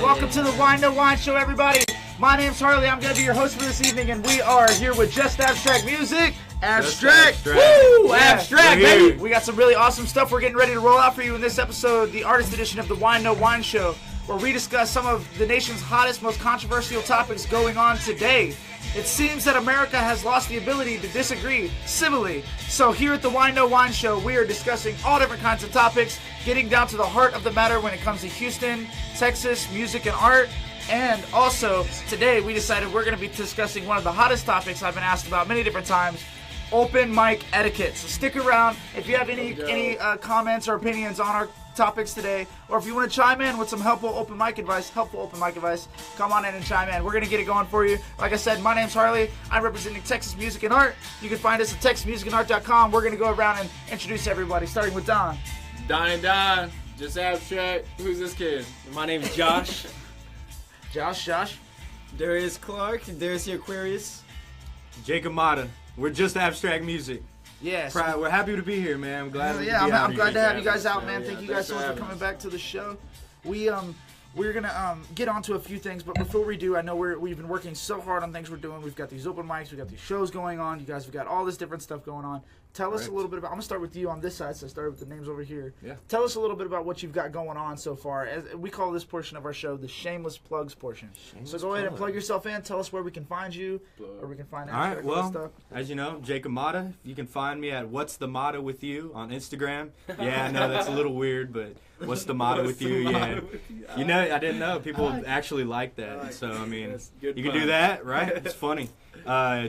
Welcome to the Whine Show, everybody. My name's Harley. I'm going to be your host for this evening, and we are here with Just Abstract Music. Abstract. Woo! Yeah, abstract, baby. We got some really awesome stuff we're getting ready to roll out for you in this episode, the artist edition of the Whine Show, where we discuss some of the nation's hottest, most controversial topics going on today. It seems that America has lost the ability to disagree civilly. So here at the Whine Show, we are discussing all different kinds of topics, getting down to the heart of the matter when it comes to Houston, Texas, music, and art. And also, today we decided we're going to be discussing one of the hottest topics I've been asked about many different times, open mic etiquette. So stick around if you have any comments or opinions on our topics today, or if you want to chime in with some helpful open mic advice, come on in and chime in. We're going to get it going for you. Like I said, my name's Harley. I'm representing Texas Music and Art. You can find us at texasmusicandart.com. We're going to go around and introduce everybody, starting with Don. Don and Don, Just Abstract. Who's this kid? My name is Josh. Josh. Darius Clark, Darius the Aquarius. Jacob Mata. We're Just Abstract Music. Yes. We're happy to be here, man. I'm glad. I'm glad to have you guys out, man. Thank you guys so much for coming back to the show. We're gonna get onto a few things, but before we do, I know we've been working so hard on things we're doing. We've got these open mics, we've got these shows going on. You guys have got all this different stuff going on. Tell us a little bit about. I'm gonna start with you on this side, so I started with the names over here. Yeah. Tell us a little bit about what you've got going on so far. As we call this portion of our show the shameless plugs portion. So go ahead and plug yourself in. Tell us where we can find you, or we can find All right. stuff. As you know, Jacob Mata. You can find me at What's the Mata with You on Instagram. Yeah, I know that's a little weird, but What's the Mata with You? Yeah. You know, I didn't know people actually like that. So I mean, you can do that, right? It's funny.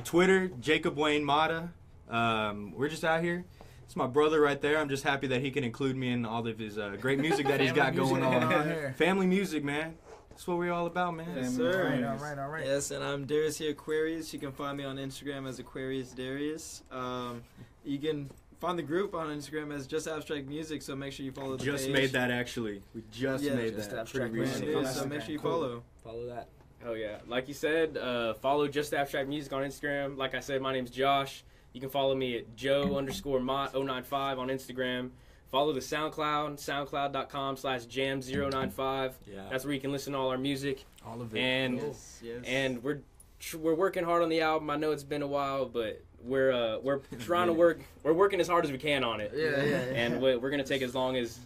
Twitter, Jacob Wayne Mata. We're just out here. It's my brother right there. I'm just happy that he can include me in all of his great music that he's got going on. Family music, man. That's what we're all about, man. Yes, sir. All right. Yes, and I'm Darius the Aquarius. You can find me on Instagram as Aquarius Darius. You can find the group on Instagram as Just Abstract Music, so make sure you follow the page. Just made that, actually. We just made Just that Abstract pretty Music. recently. So make sure you follow. Follow that. Oh yeah, like you said, follow Just Abstract Music on Instagram. Like I said, my name's Josh. You can follow me at Joe_Mott095 on Instagram. Follow the SoundCloud, soundcloud.com/jam095. Yeah. That's where you can listen to all our music. All of it. And Yes. and we're working hard on the album. I know it's been a while, but we're trying to work. We're working as hard as we can on it. Yeah. And we're gonna take as long as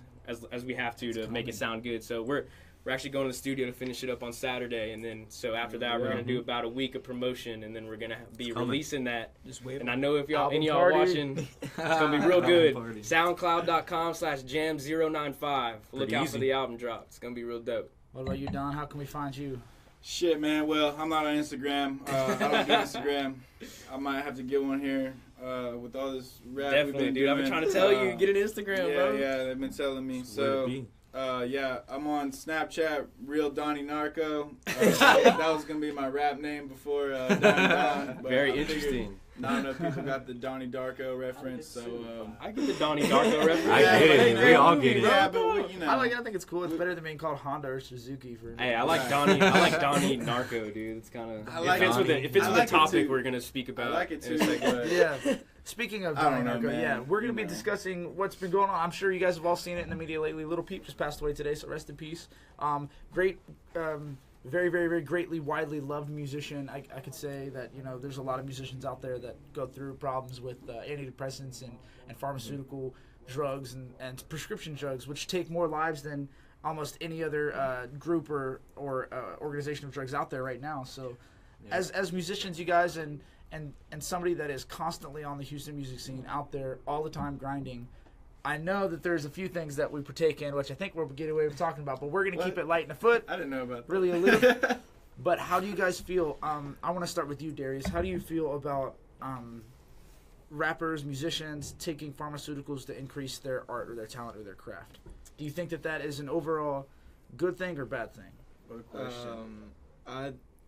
we have to make it sound good. So we're actually going to the studio to finish it up on Saturday, and then so after that we're gonna do about a week of promotion, and then we're gonna be releasing that. Just wait. And I know if y'all Album any y'all party. watching, it's gonna be real good. Party. SoundCloud.com/jam095. Look out for the album drop. It's gonna be real dope. What about you, Don? How can we find you? Shit, man. Well, I'm not on Instagram. I don't do Instagram. I might have to get one here with all this rap Definitely, we've been dude. doing. I've been trying to tell you, get an Instagram, bro. Yeah, they've been telling me. Where So, it be? yeah, I'm on Snapchat, Real Donnie Narco. That was going to be my rap name before Donnie Don. But Very I figured interesting. Not enough people got the Donnie Darko reference, so... I get the Donnie Darko reference. I get it. We all get it. Yeah, but, you know. I think it's cool. It's better than being called Honda or Suzuki for. Hey, I like Donnie. I like Donnie Narco, dude. It's kind of. I like it fits with Donnie. it fits I with like the it topic too. we're gonna speak about. I like it too. in a second. but- Yeah. Speaking of I Donnie don't know, Narco, man. yeah, we're going to be You know. discussing what's been going on. I'm sure you guys have all seen it in the media lately. Little Peep just passed away today, so rest in peace. Great, very, very, very greatly, widely loved musician. I could say that, there's a lot of musicians out there that go through problems with antidepressants and pharmaceutical drugs and prescription drugs, which take more lives than almost any other group or organization of drugs out there right now. So as musicians, you guys, and somebody that is constantly on the Houston music scene out there all the time grinding, I know that there's a few things that we partake in, which I think we'll get away with talking about, but we're going to keep it light in the foot, I didn't know about that. really a little. But how do you guys feel? I want to start with you, Darius. How do you feel about rappers, musicians taking pharmaceuticals to increase their art or their talent or their craft? Do you think that is an overall good thing or bad thing? What a question.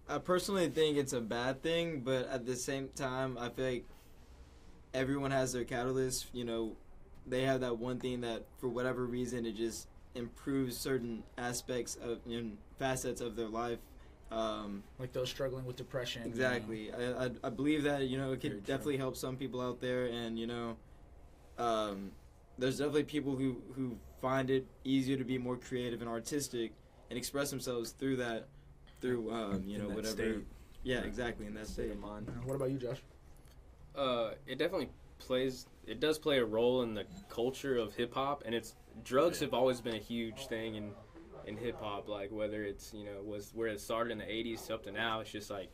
I personally think it's a bad thing, but at the same time, I feel like everyone has their catalyst. They have that one thing that, for whatever reason, it just improves certain aspects of facets of their life. Like those struggling with depression. Exactly. I believe that it could definitely help some people out there, and there's definitely people who find it easier to be more creative and artistic and express themselves through that, whatever. State. Yeah, exactly, in that state of mind. What about you, Josh? It definitely does play a role in the culture of hip hop, and drugs have always been a huge thing in hip hop, like whether it's, was where it started in the 80s up to now. It's just like,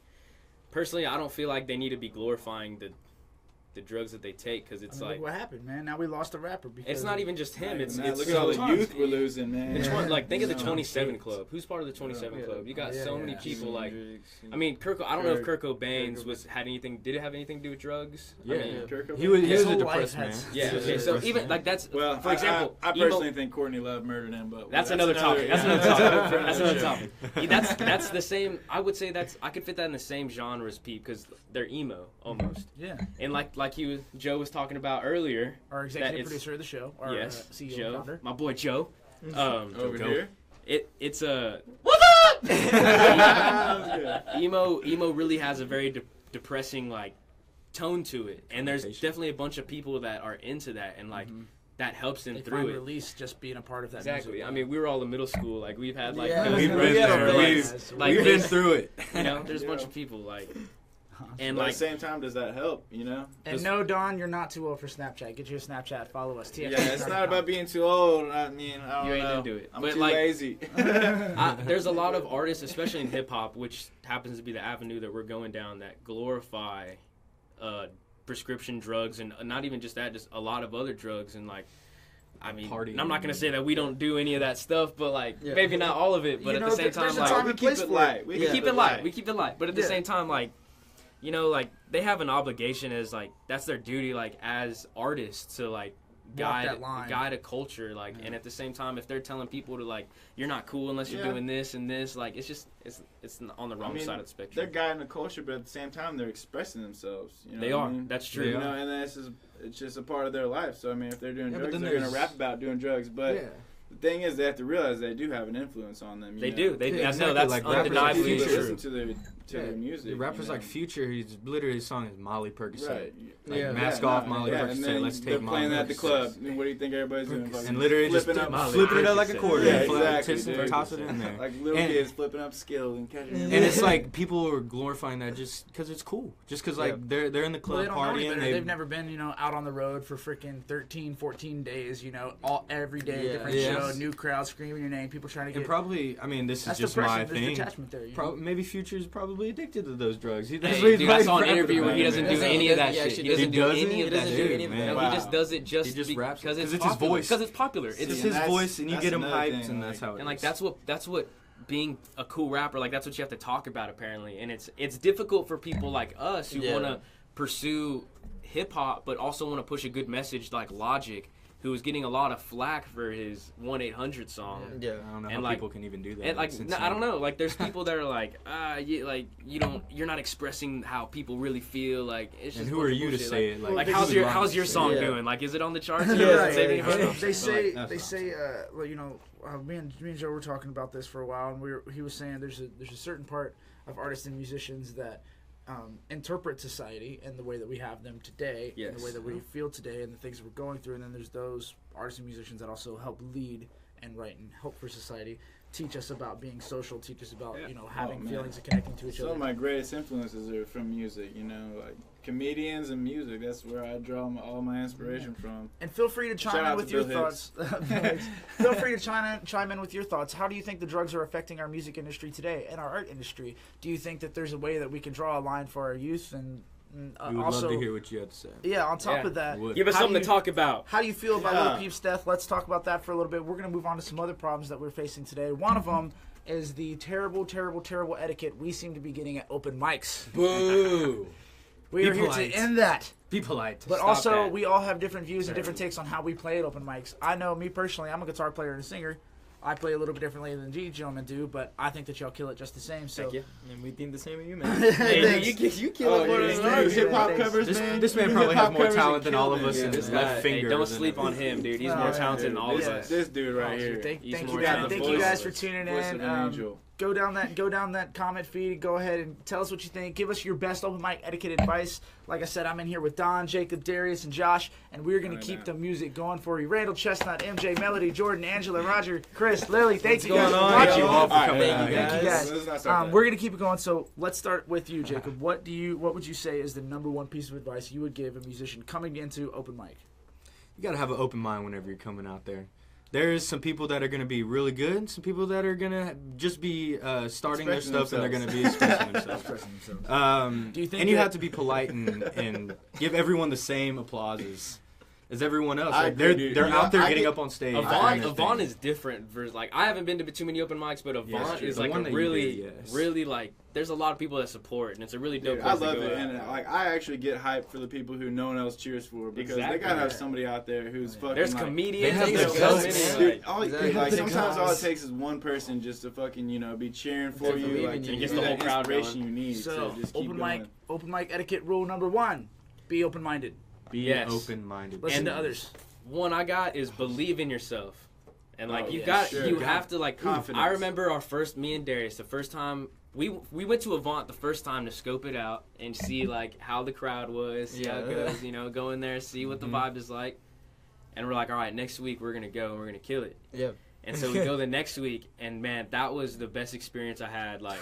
personally, I don't feel like they need to be glorifying the drugs that they take, because it's like, look what happened, man. Now we lost a rapper. Because it's not even just him. It's look at all the youth we're losing, man. Think of the 27 Club. Who's part of the 27 Club? You got so many people. Like, I mean, I don't know if Kurt Cobain did it have anything to do with drugs? Yeah, I mean, he was a depressed man. Yeah. Okay. So even like that's for example, I personally think Courtney Love murdered him, but that's another topic. That's another topic. That's the same. I would say I could fit that in the same genre as Peep, because they're emo almost. Yeah. And like Joe was talking about earlier, our executive producer of the show, our CEO Joe, founder, my boy Joe. Over here. It's a emo really has a very depressing like tone to it, and there's definitely a bunch of people that are into that, and like that helps them through it. Release just being a part of that. Exactly. Music. I mean, we were all in middle school. Like we've had like we've been there. We've been through it. There's a bunch of people like. And but at the same time, does that help? And no, Don, you're not too old for Snapchat. Get you a Snapchat. Follow us. Yeah, it's not about being too old. I mean, I don't know. Do it. I'm too lazy. There's a lot of artists, especially in hip hop, which happens to be the avenue that we're going down, that glorify prescription drugs, and not even just that, just a lot of other drugs, and like. I mean, and I'm not gonna say that we don't do any of that stuff, but like maybe not all of it. But at the same time, like we keep it light. We keep it light. We keep it light. But at the same time, like. Like they have an obligation as like that's their duty, like as artists, to like guide a culture, like, and at the same time, if they're telling people to like you're not cool unless you're doing this and this, like it's on the wrong side of the spectrum. They're guiding the culture, but at the same time, they're expressing themselves. They are. That's true. And it's just a part of their life. So I mean, if they're doing drugs, they're gonna rap about doing drugs, but. Yeah. The thing is, they have to realize they do have an influence on them. They do. That's like undeniably true. Listen to their music. The rappers like Future, he's literally his song is Molly Percocet. Right. Like, mask off, Molly Percocet. Let's take Molly. They're playing at the club. And what do you think everybody's doing? And literally flipping it up like a quarter. Yeah, exactly. Toss it in there. Like little kids flipping up skills and catching. And it's like people are glorifying that just because it's cool. Just because like they're in the club partying. They've never been out on the road for freaking 13, 14 days. Every day, different show, new crowd screaming your name, people trying to get. And probably, I mean, this is just my thing. There, maybe Future's probably addicted to those drugs. I saw an interview where he doesn't do any of that shit. He doesn't do any of that shit. He just does it just raps because it's his voice. Because it's popular. It's his voice, and you get him hyped, and that's how it is. And like that's what being a cool rapper, like that's what you have to talk about apparently. And it's difficult for people like us who want to pursue hip hop, but also want to push a good message like Logic, who was getting a lot of flack for his 1-800 song. Yeah, I don't know how people can even do that. And like, I don't know. Like, there's people that are like, you're not expressing how people really feel. Like, it's just. And who are you to say it? Like how's your song doing? Like, is it on the charts? They say, me and Joe were talking about this for a while, and he was saying there's a certain part of artists and musicians that. Interpret society and the way that we have them today, and the way that we feel today, and the things that we're going through. And then there's those artists and musicians that also help lead and write and hope for society, teach us about being social, teach us about having feelings and connecting to each other. Some of my greatest influences are from music. Like comedians and music. That's where I draw all my inspiration from. And feel free to chime in with your thoughts. Feel free to chime in with your thoughts. How do you think the drugs are affecting our music industry today and our art industry? Do you think that there's a way that we can draw a line for our youth and we would also love to hear what you have to say. Yeah, on top of that, give us something to talk about. How do you feel about Lil Peep's death? Let's talk about that for a little bit. We're going to move on to some other problems that we're facing today. One of them is the terrible, terrible, terrible etiquette we seem to be getting at open mics. Boo! We are here to end that. Be polite. But also, we all have different views and different takes on how we play at open mics. I know, me personally, I'm a guitar player and a singer. I play a little bit differently than these gentlemen do, but I think that y'all kill it just the same. So. Thank you. And we think the same of you, man. You kill it more than us. Hip hop covers, man. This man probably has more talent than all of us in his left finger. Don't sleep on him, dude. He's more talented than all of us. This dude right here. Thank you guys for tuning in. go down that comment feed. Go ahead and tell us what you think. Give us your best open mic etiquette advice. Like I said, I'm in here with Don, Jacob, Darius, and Josh, and we're going to keep the music going for you. Randall, Chestnut, MJ, Melody, Jordan, Angela, Roger, Chris, Lily, thank you guys for watching. Thank you all for coming Thank you guys. We're going to keep it going, so let's start with you, Jacob. What would you say is the number one piece of advice you would give a musician coming into open mic? You got to have an open mind whenever you're coming out there. There's some people that are going to be really good, some people that are going to just be starting their stuff and they're going to be expressing themselves. Do you think and you have to be polite and give everyone the same applauses as everyone else. Like they're out there getting up on stage. Avant is different. Versus, like, I haven't been to too many open mics, but Avant is like a really like. There's a lot of people that support, and it's a really dope place I love to go it, out. and like I actually get hyped for the people who no one else cheers for because they gotta have somebody out there who's fucking. There's like, comedians. There's so many. Like sometimes all it takes is one person just to fucking be cheering for you, like and gets the whole crowd inspiration you need. So to just keep open mic etiquette rule number 1: be open minded. Be open-minded. Listen to others. One I got is believe in yourself, and like you have to like confidence. I remember me and Darius, the first time we went to Avant the first time to scope it out and see like how the crowd was, see how it goes, go in there, see what the vibe is like, and we're like, all right, next week we're gonna go and we're gonna kill it. Yeah. And so we go the next week, and man, that was the best experience I had. Like,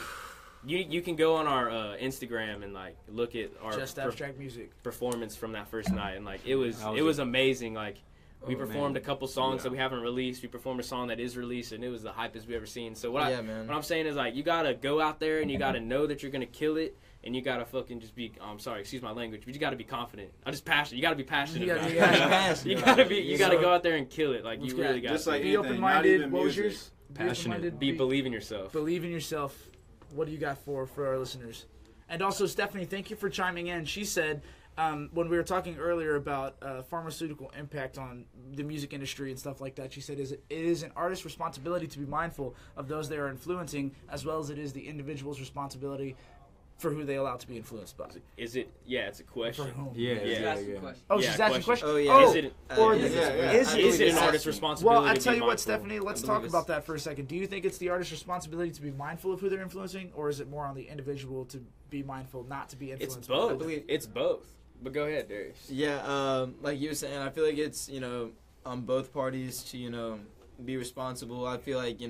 you can go on our Instagram and like look at our Just Abstract Music performance from that first night, and like it was amazing. Like we performed a couple songs that we haven't released. We performed a song that is released, and it was the hypest we ever seen. So what I'm saying is like you gotta go out there and you gotta know that you're gonna kill it, and you gotta fucking just be. I'm sorry, excuse my language, but you gotta be confident. I'm just passionate. You gotta be passionate. You gotta go out there and kill it. Like you really got. Just like be open minded. What was yours? Passionate. Believe in yourself. Believe in yourself. What do you got for our listeners? And also, Stephanie, thank you for chiming in. She said, when we were talking earlier about pharmaceutical impact on the music industry and stuff like that, she said it is an artist's responsibility to be mindful of those they are influencing, as well as it is the individual's responsibility for who they allow to be influenced by. Is it? Yeah, it's a question. For whom? Yeah. Oh, she's asking a question? Oh, yeah. Is it an artist's responsibility? Well, I tell you what, mindful? Stephanie, let's talk about that for a second. Do you think it's the artist's responsibility to be mindful of who they're influencing, or is it more on the individual to be mindful, not to be influenced? It's both. It's both. But go ahead, Darius. Yeah, like you were saying, I feel like it's, on both parties to, be responsible. I feel like,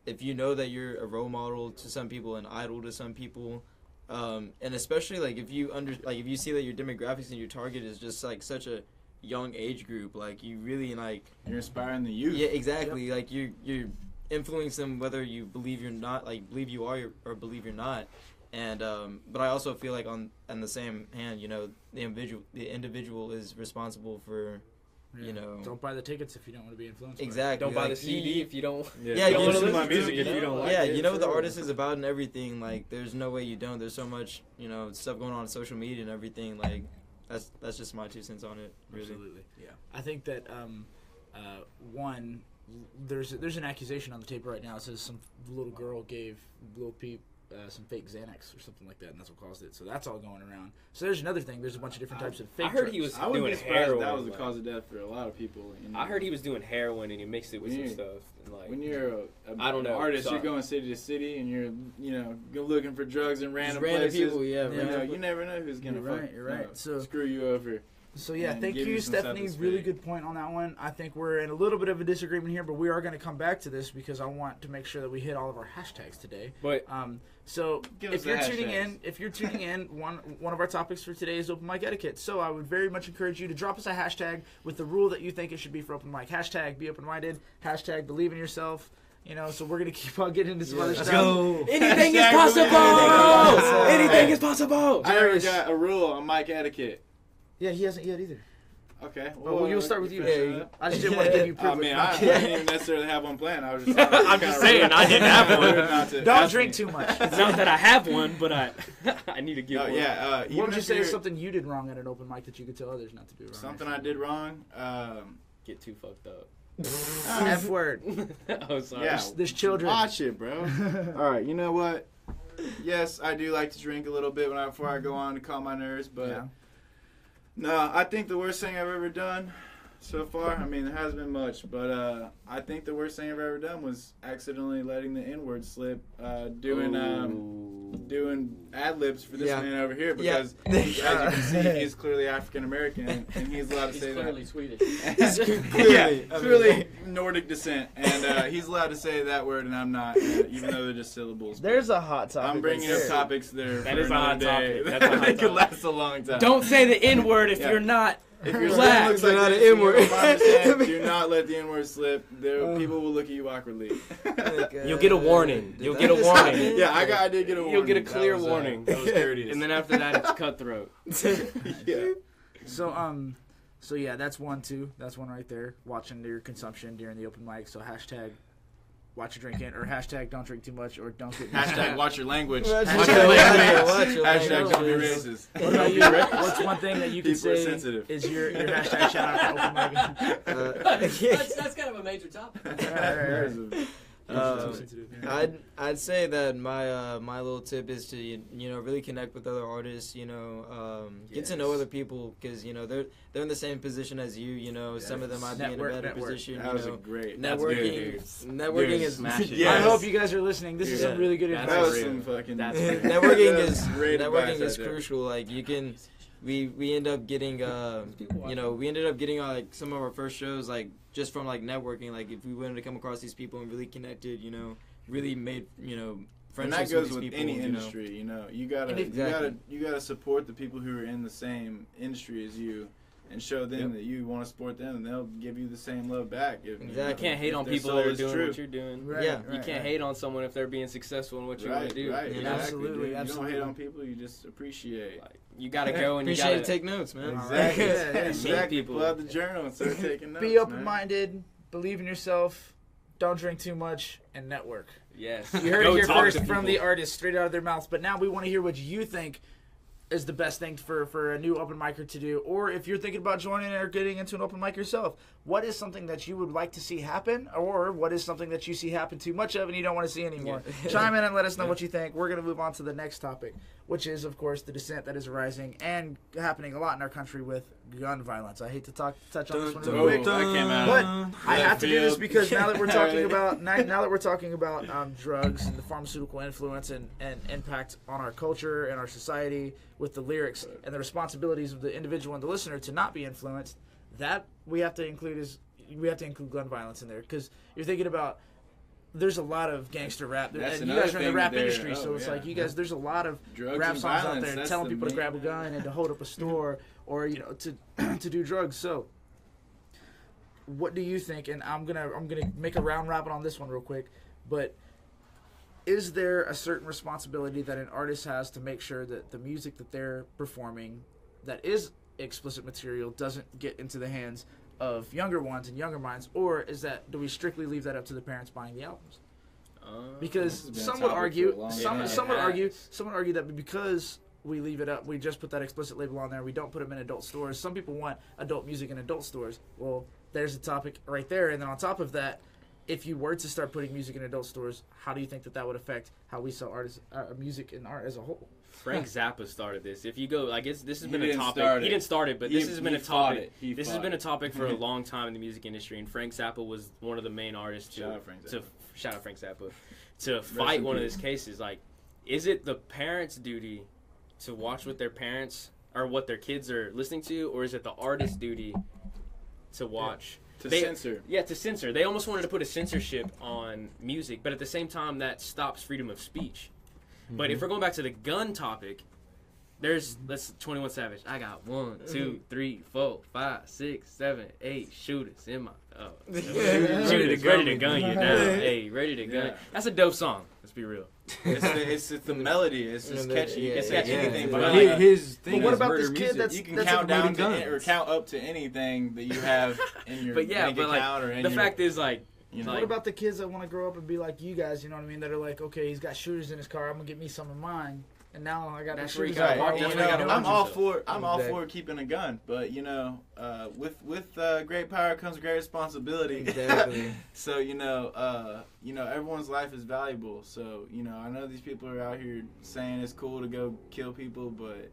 if you know that you're a role model to some people, an idol to some people, and especially like if you see that your demographics and your target is just like such a young age group, like you really like you're inspiring the youth. Yeah, exactly. Yep. Like you're influencing them whether you believe you're not, like believe you are or believe you're not. And but I also feel like on the same hand, the individual is responsible for. Don't buy the tickets if you don't want to be influenced. Exactly. Don't buy the CD if you don't. Yeah, you don't listen to my music if you don't like it. it. Yeah, what the artist is about and everything. Like, there's no way you don't. There's so much, stuff going on social media and everything. Like, that's just my 2 cents on it. Really. Absolutely. Yeah. I think that one, there's an accusation on the tape right now. It says some little girl gave Lil Peep some fake Xanax or something like that, and that's what caused it. So that's all going around. So there's another thing. There's a bunch of different types of fake. I heard he was I would doing be surprised heroin. That was the cause of death for a lot of people. I heard he was doing heroin and he mixed it with some stuff. And like, when you're I don't know, artist, you're going city to city and you're you're looking for drugs in random places. People, you never know who's gonna you're right. So screw you over. So yeah, thank you, Stephanie. Really good point on that one. I think we're in a little bit of a disagreement here, but we are going to come back to this because I want to make sure that we hit all of our hashtags today. But so if you're tuning in, one of our topics for today is open mic etiquette. So I would very much encourage you to drop us a hashtag with the rule that you think it should be for open mic. Hashtag be open minded. Hashtag believe in yourself. So we're gonna keep on getting into some other stuff. Go. Anything is possible. Anything is possible. I already got a rule on mic etiquette. Yeah, he hasn't yet either. Okay. Well, we'll start with you. I just didn't want to give you privilege. I didn't even necessarily have one planned. I was just. I'm just saying, I didn't have one. Don't drink too much. It's not that I have one, but I need to give one. Yeah. What would you say is something you did wrong at an open mic that you could tell others not to do wrong? Something I did wrong. Get too fucked up. F word. Oh, sorry. Yeah. There's children. Watch it, bro. All right. You know what? Yes, I do like to drink a little bit before I go on to calm my nerves, but. Yeah. No, I think the worst thing I've ever done So far, I mean, there hasn't been much, but I think the worst thing I've ever done was accidentally letting the N-word slip, doing ad-libs for this man over here, because as you can see, he's clearly African-American, and he's allowed to say that. He's clearly Swedish. Clearly Nordic descent, and he's allowed to say that word, and I'm not, even though they're just syllables. There's a hot topic. I'm bringing up topics there. That is a hot topic. That's a hot That could topic. last a long time. Don't say the N-word if you're not. If your Black. skin looks like Not this, an you N-word. don't understand, do not let the N-word slip. People will look at you awkwardly. You'll get a warning. You'll get a warning. Yeah, I did get a warning. You'll get a clear That was, warning. That was courteous. And then after that, it's cutthroat. Yeah. So yeah, that's one too. That's one right there. Watching your consumption during the open mic. So hashtag watch your drinking, or hashtag don't drink too much, or don't get Hashtag watch your language. Watch Watch your your language. language. Hashtag don't be language. racist. What about you? What's one thing that you can People are say sensitive. is your hashtag shout out to open mic? That's kind of a major topic. I'd say that my little tip is to really connect with other artists, get to know other people, because they're in the same position as you, some of them might be in a better position. That was a great. Networking is Smash it. Yes. I hope you guys are listening. This is some really good That's That advice. was some fucking. networking that is was great advice networking is right there. crucial. Like you can, we end up getting we ended up getting like some of our first shows like just from like networking. Like if we wanted to come across these people and really connected, really made And friendships that goes with with these people. any you know. industry, you gotta Exactly. you gotta support the people who are in the same industry as you, and show them that you want to support them, and they'll give you the same love back. If, Exactly. You can't hate if on their people soul that are is doing true. what you're doing. Right, Yeah. You can't hate on someone if they're being successful in what you want to do. Right, You exactly. know? Absolutely, dude. absolutely. You don't hate on people, you just appreciate. Like, you gotta go and you Appreciate gotta it. Take notes, man. Exactly. Yeah, exactly. people. Pull out the journal and start taking notes. Be open-minded, believe in yourself, don't drink too much, and network. Yes. You heard Go it here talk first to from people. the artist, straight out of their mouths. But now we want to hear what you think is the best thing for a new open micer to do, or if you're thinking about joining or getting into an open mic yourself, what is something that you would like to see happen, or what is something that you see happen too much of and you don't want to see anymore? Chime in and let us know what you think. We're going to move on to the next topic, which is, of course, the dissent that is arising and happening a lot in our country with gun violence. I hate to touch on this one real quick. that came out. But I Left have to do this field. because now that we're talking about drugs and the pharmaceutical influence and impact on our culture and our society with the lyrics and the responsibilities of the individual and the listener to not be influenced, that we have to include gun violence in there, because you're thinking about there's a lot of gangster rap. That's And you another guys are in the thing rap there. industry, so Oh, it's yeah. like you guys. There's a lot of Drugs rap and songs out violence, there that's telling the people to main- grab a gun and to hold up a store or to do drugs. So, what do you think? And I'm gonna make a round robin on this one real quick, but is there a certain responsibility that an artist has to make sure that the music that they're performing that is explicit material doesn't get into the hands of younger ones and younger minds, or do we strictly leave that up to the parents buying the albums? Because This has been a some would topic argue, for a long some time. would argue that because we leave it up, we just put that explicit label on there, we don't put them in adult stores. Some people want adult music in adult stores. Well, there's a topic right there, and then on top of that, if you were to start putting music in adult stores, how do you think that would affect how we sell music and art as a whole? Frank Zappa started this. If you go, I guess this has He been a didn't topic. start He it. didn't start it, but this has been a fought topic. it. This has been a topic for a long time in the music industry, and Frank Zappa was one of the main artists Shout out Frank Zappa. shout out Frank Zappa to fight in one of peace. his cases. Like, is it the parents' duty to watch what their parents or what their kids are listening to, or is it the artist's duty to watch? Censor. Yeah, to censor. They almost wanted to put a censorship on music, but at the same time, that stops freedom of speech. But if we're going back to the gun topic, let's 21 Savage. I got 1, 2, 3, 4, 5, 6, 7, 8 shooters in my shooters ready to gun you now. Hey, ready to gun. Yeah. That's a dope song. Let's be real. It's the melody. It's just catchy. You can say yeah, anything. yeah. But But his thing what is about murder this kid music. that's- you can that's count down promoting to guns. or count up to anything that you have in your But yeah, bank but account or like in the your, fact is like you know, What about the kids that want to grow up and be like you guys, you know what I mean, that are like, okay, he's got shooters in his car, I'm going to get me some of mine, and now I got That's the where you shooters gotta in my walk- car. that's you where know, you gotta I'm watch all yourself. for Exactly. keeping a gun, but you know, with great power comes great responsibility. Exactly. So everyone's life is valuable. So I know these people are out here saying it's cool to go kill people, but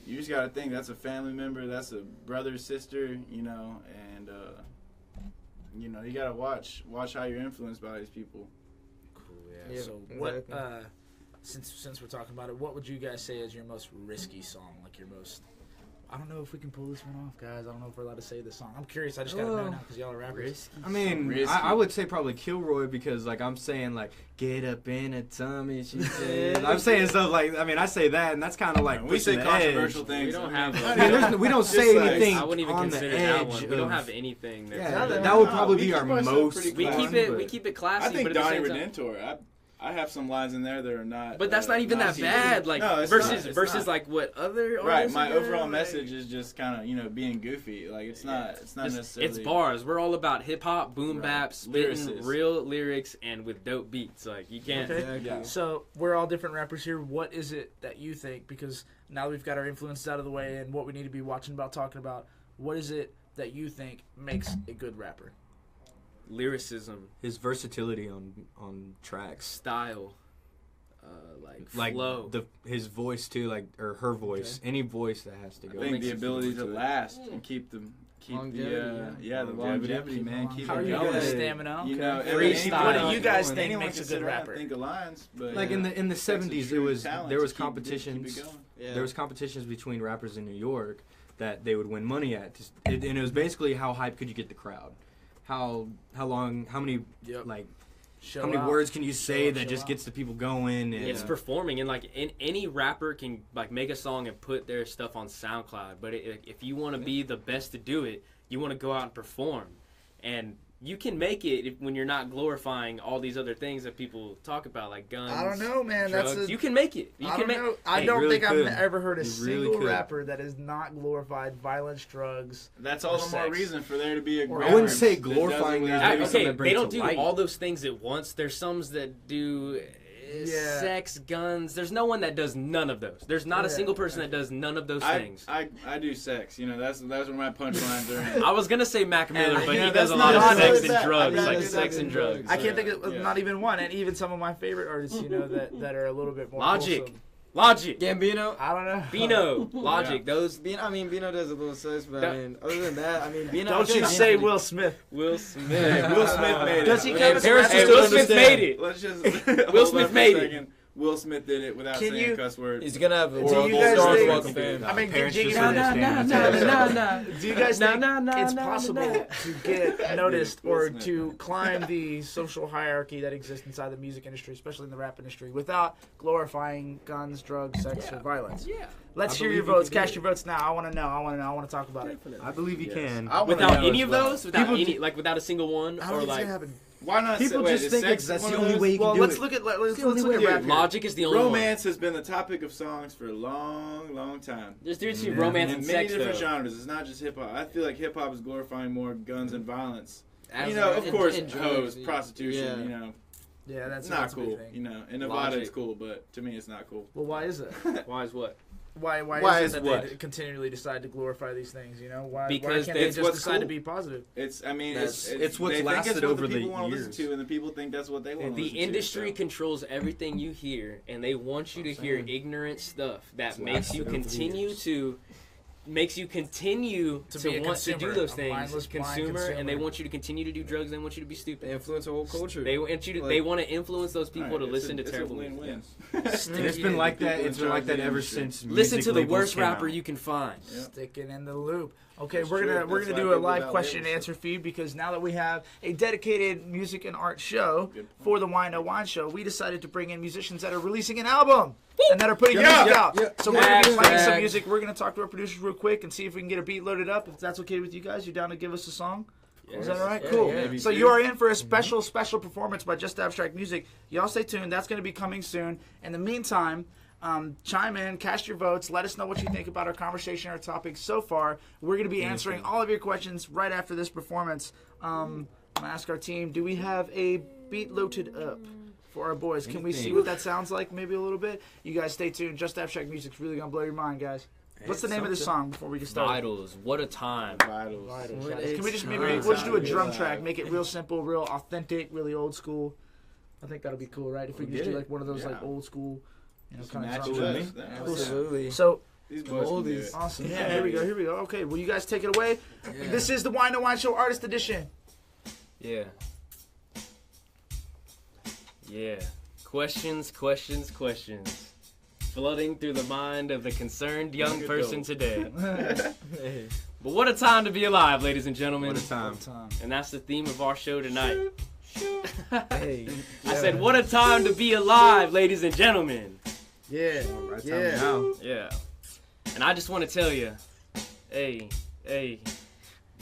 you just gotta think that's a family member, that's a brother, sister, you know, and you know, you gotta watch how you're influenced by these people. Cool, Yeah, so exactly. what? Since we're talking about it, what would you guys say is your most risky song? Like your most. I don't know if we can pull this one off, guys. I don't know if we're allowed to say this song. I'm curious. I just gotta know now because y'all are rappers. I mean, Risky. I would say probably Kilroy because, like, I'm saying, like, get up in a tummy, she said. I'm saying stuff like, I mean, I say that, and that's kind of like we say pushing the controversial edge. things. We don't have. I mean, we don't say like, anything I wouldn't even on the consider edge that one. We don't of- have anything. That's Yeah, that- that would No, probably we be our keep ourselves most pretty we fun, keep it. but- We keep it classy. I think but at the Donnie same time, Redentor. I have some lines in there that are not. but that's not even that Nazi. bad. Like No, it's versus not, it's versus not. like what other Right, artists my are doing, overall like- message is just kind of, you know, being goofy. Like it's not necessarily. It's bars. We're all about hip hop, boom Right. bap, spitting Lyricists. real lyrics and with dope beats. Like you can't. Okay. Exactly. Yeah. So we're all different rappers here. What is it that you think? Because now we've got our influences out of the way and what we need to be watching about, talking about. What is it that you think makes a good rapper? Lyricism, His versatility on tracks. style, like flow. His voice too, like, or her voice, any voice that has to I go. think makes the it ability to feel good. last and keep the Longevity, the longevity, man. Keep How are it you going. guys? Stamina. Okay. You know, Freestyle. What do you guys think anyone makes can a sit good around rapper? and think of lines, but Like in the takes a 70s, true talent there to was keep it competitions. going. Yeah. There was competitions between rappers in New York that they would win money at, and it was basically how hype could you get the crowd, how many Yep. like Show how many out. words can you say Show that just out. gets the people going? And It's performing, and like any rapper can like make a song and put their stuff on SoundCloud. But if you want to be the best to do it, you want to go out and perform, and you can make it when you're not glorifying all these other things that people talk about, like guns. I don't know, man. Drugs. That's a, You can make it. You I can don't make. know. I Hey, don't really think could. I've ever heard a You really single could. rapper that has not glorified violence, drugs. That's all the more Sex. reason for there to be a. Or rapper I wouldn't say that glorifying doesn't these, have- maybe something Okay, that brings they don't to do light. all those things at once. There's some that do Yeah. sex, guns. There's no one that does none of those. There's not a Yeah. single person that does none of those things. I do sex. You know, that's one of my punchlines are. I was gonna say Mac Miller, but Yeah, he does that's a lot not of sex really and drugs, Yeah, like that's sex not and drugs. drugs. I can't think of Yeah. not even one, and even some of my favorite artists, that are a little bit more Logic. wholesome. Logic, Gambino. I don't know. Bino, Logic. Yeah. Those Bino does a little sex, but That- I mean, other than that, I mean, Bino. I Don't feel you like say Bino- Will Smith? Will Smith. Hey, Will Smith made it. Does he Let's count just- as a rapper? Hey, Will Smith made it. Let's just. Will hold Smith on for a made it. second. Will Smith did it without Can saying you- a cuss word. He's gonna have a Do world you guys star think- Walk of Fame. I mean, Parents Jiggy, just nah, understand. Do you guys Nah, think nah, nah, it's nah, possible nah. to get noticed Will or Smith. to climb the social hierarchy that exists inside the music industry, especially in the rap industry, without glorifying guns, drugs, sex, or violence? Yeah. Let's I hear your believe you votes. can do Cast it. your votes now. I want to know. I want to talk about it. I believe you can. I wanna Without know any as of well. those, without People any, like without a single one, How or is it like happen? Why not? People wait, just is think sex that's one the of only those? way you can Well, do let's it. look at let's the only look way at to do rap. it. here. Logic is the only one. Romance has been the topic of songs for a long, long time. There's difference between Yeah. romance In and many sex, different though. genres. It's not just hip hop. I feel like hip hop is glorifying more guns and violence. As You know, of and- course, and hoes, drugs, prostitution. yeah. You know, Yeah, it's that's not a big cool. thing. You know, in Nevada Logic. it's cool, but to me it's not cool. Well, why is it? Why is what? Why Why is is it that what? they continually decide to glorify these things? You know, why Because can't they it's just what's decide to cool. be positive? It's, I mean, That's- it's it's what's they think lasted it's what over the the people want to years. listen to, and the people think that's what they want to The listen industry to. controls everything you hear, and they want you to hear ignorant stuff that It's makes you lasted over the continue years. to makes you continue To to be a want to do consumer, those a things. mindless, blind And they consumer. want you to continue to do drugs. They want you to be They stupid. influence the whole culture. They want you to. Like- They want to influence those people Right, to it's listen a- to terrible It's a win-win. music. And it's been like that. People It's been like that in charge of the ever industry. since. Listen music to the labels worst came rapper out. you can find. Yep. Sticking in the loop. Okay, That's we're true. gonna That's do why a people live got question and labels. answer feed because now that we have a dedicated music and art show Good point. for the Whine Wine Show, we decided to bring in musicians that are releasing an album and that are putting Yeah. music out. Yeah. So we're gonna be playing some Hashtag. music. We're gonna talk to our producers real quick and see if we can get a beat loaded up. If that's okay with you guys, you down to give us a song? Is that all right? Yeah, Cool. yeah. Maybe So two. you are in for a special performance by Just Abstract Music. Y'all stay tuned. That's going to be coming soon. In the meantime, chime in, cast your votes. Let us know what you think about our conversation, our topics so far. We're going to be answering all of your questions right after this performance. I'm going to ask our team, do we have a beat loaded up for our boys? Can we see what that sounds like maybe a little bit? You guys stay tuned. Just Abstract Music's really going to blow your mind, guys. What's the name of the song before we get started? Vitals. What a time. Vitals. What Can we just maybe a we'll just do a time. drum track, make it real simple, real authentic, really old school. I think that'll be cool, right? If we We'll just get do it. like one of those like Yeah. old school, Just kind of match drum it tracks. with me. Absolutely. So These boys can do it. Awesome. Yeah, here we go. Okay, well, you guys take it away. Yeah. This is the Whine to Whine Show Artist Edition. Yeah. Questions. Flooding through the mind of the concerned young person today. But what a time to be alive, ladies and gentlemen. What a time. And that's the theme of our show tonight. Hey. I said, what a time to be alive, ladies and gentlemen. Yeah. Right time now. Yeah. And I just want to tell you, hey,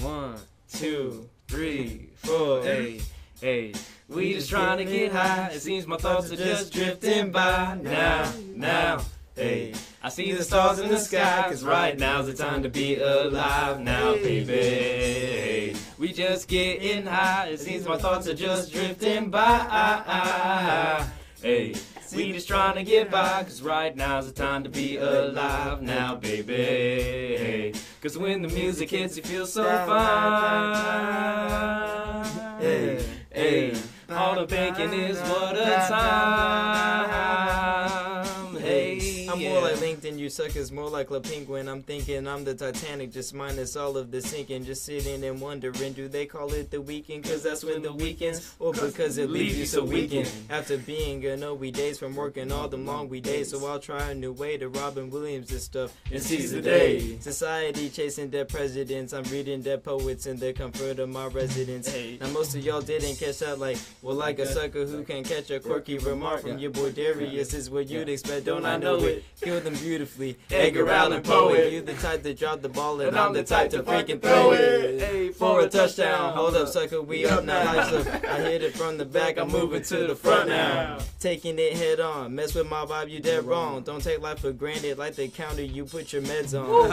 1, 2, 3, 4, hey. We just trying to get high. It seems my thoughts are just drifting by. Now, hey. I see the stars in the sky, 'cause right now's the time to be alive. Now, baby, hey. We just getting high. It seems my thoughts are just drifting by. Hey. We just trying to get by, 'cause right now's the time to be alive. Now, baby, hey. 'Cause when the music hits, you feel so fine. Hey. All the bacon is what a time. Hey, I'm more like LinkedIn, you suckers more like La Penguin. I'm thinking I'm the Titanic, just minus all of the sinking. Just sitting and wondering, do they call it the weekend? 'Cause that's when the weekends, or because it leaves you so weakened. After being a no days from working all them long days, so I'll try a new way to Robin Williams and stuff and seize the day. Society chasing dead presidents, I'm reading dead poets in the comfort of my residence. Now most of y'all didn't catch that, like, well, like a sucker who can catch a quirky remark from your boy Darius is what you'd expect, don't I know it? Kill them beautifully, Edgar Allan Poe. You the type to drop the ball and I'm the type to freaking throw it. Hey, for a touchdown, hold up sucker, we up now. Lights up, I hit it from the back, I'm moving to the front now. Taking it head on, mess with my vibe, you dead wrong. Don't take life for granted, like the counter you put your meds on.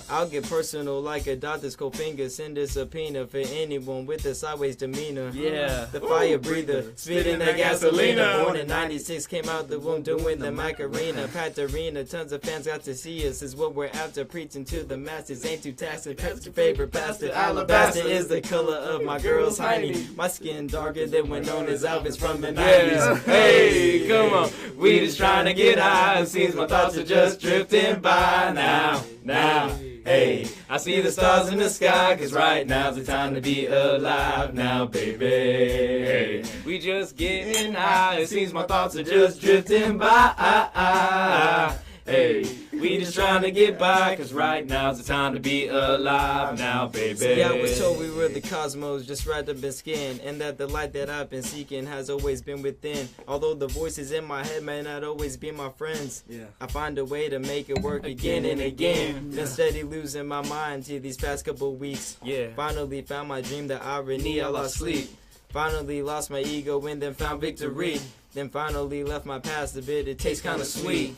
I'll get personal like a doctor's cold finger, send a subpoena for anyone with a sideways demeanor. Yeah. The fire breather, spitting that gasolina. Born in 96, came out the womb doing the Macarena. Packed arena, tons of fans got to see us. Is what we're after, preaching to the masses. Ain't too taxing, that's your favorite pastor. Alabaster is the color of my girl's hiney. My skin darker than when known as Elvis from the 90s. Hey, come on, we just trying to get high. Seems my thoughts are just drifting by now. Hey, I see the stars in the sky, 'cause right now's the time to be alive. Now, baby, hey. We just getting high. It seems my thoughts are just drifting by. Hey, we just trying to get by, 'cause right now's the time to be alive. Now, baby. See, I was told we were the cosmos, just wrapped up in skin, and that the light that I've been seeking has always been within. Although the voices in my head may not always be my friends, I find a way to make it work again and again. Been steady losing my mind to these past couple weeks. Finally found my dream, the irony, I lost sleep. Finally lost my ego and then found victory. Then finally left my past a bit, it tastes kinda sweet.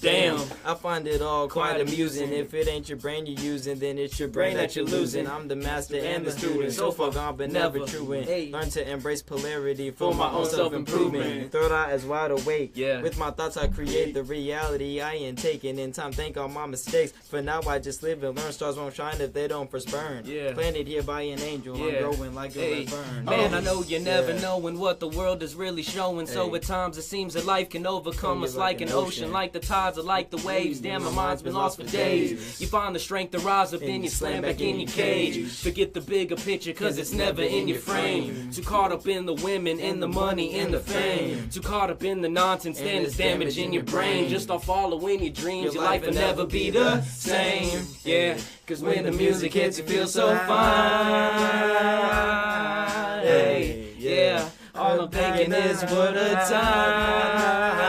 Damn, I find it all quite amusing. If it ain't your brain you're using, then it's your brain that you're losing. I'm the master and the student, so far gone but never truant. Learn to embrace polarity for my own self-improvement. Third eye is wide awake. With my thoughts I create the reality I ain't taking. In time, thank all my mistakes. For now I just live and learn. Stars won't shine if they don't first burn. Planted here by an angel, I'm growing like a fern. Man, I know you never knowing what the world is really showing. So at times it seems that life can overcome us like an ocean, like the tides are like the waves. Damn, my mind's been lost for days. You find the strength to rise up, then you slam back in your cage. Forget the bigger picture, 'cause it's never in your frame. Too caught up in the women, in the money, in the fame. Too caught up in the nonsense, then it's damaging your brain. Just start following your dreams, your life will never be the same. 'Cause when the music hits, you feel so fine. Hey, all I'm thinking is what a time.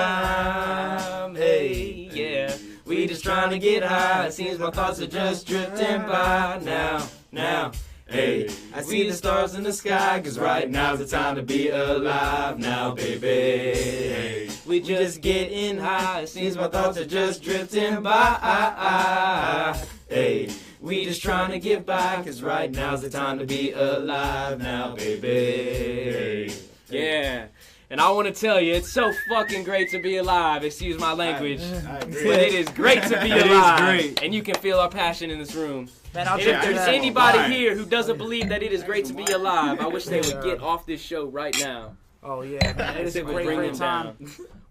Hey, we just trying to get high. It seems my thoughts are just drifting by now. Hey, I see the stars in the sky, 'cause right now's the time to be alive. Now, baby, hey, we just getting high. It seems my thoughts are just drifting by. Hey, we just trying to get by, 'cause right now's the time to be alive. Now, baby. Yeah. And I want to tell you, it's so fucking great to be alive. Excuse my language. I agree. But it is great to be alive. great. And you can feel our passion in this room. Man, And if there's anybody here who doesn't believe that it is great to be alive, I wish they would get off this show right now. Oh yeah, man. It is a great time.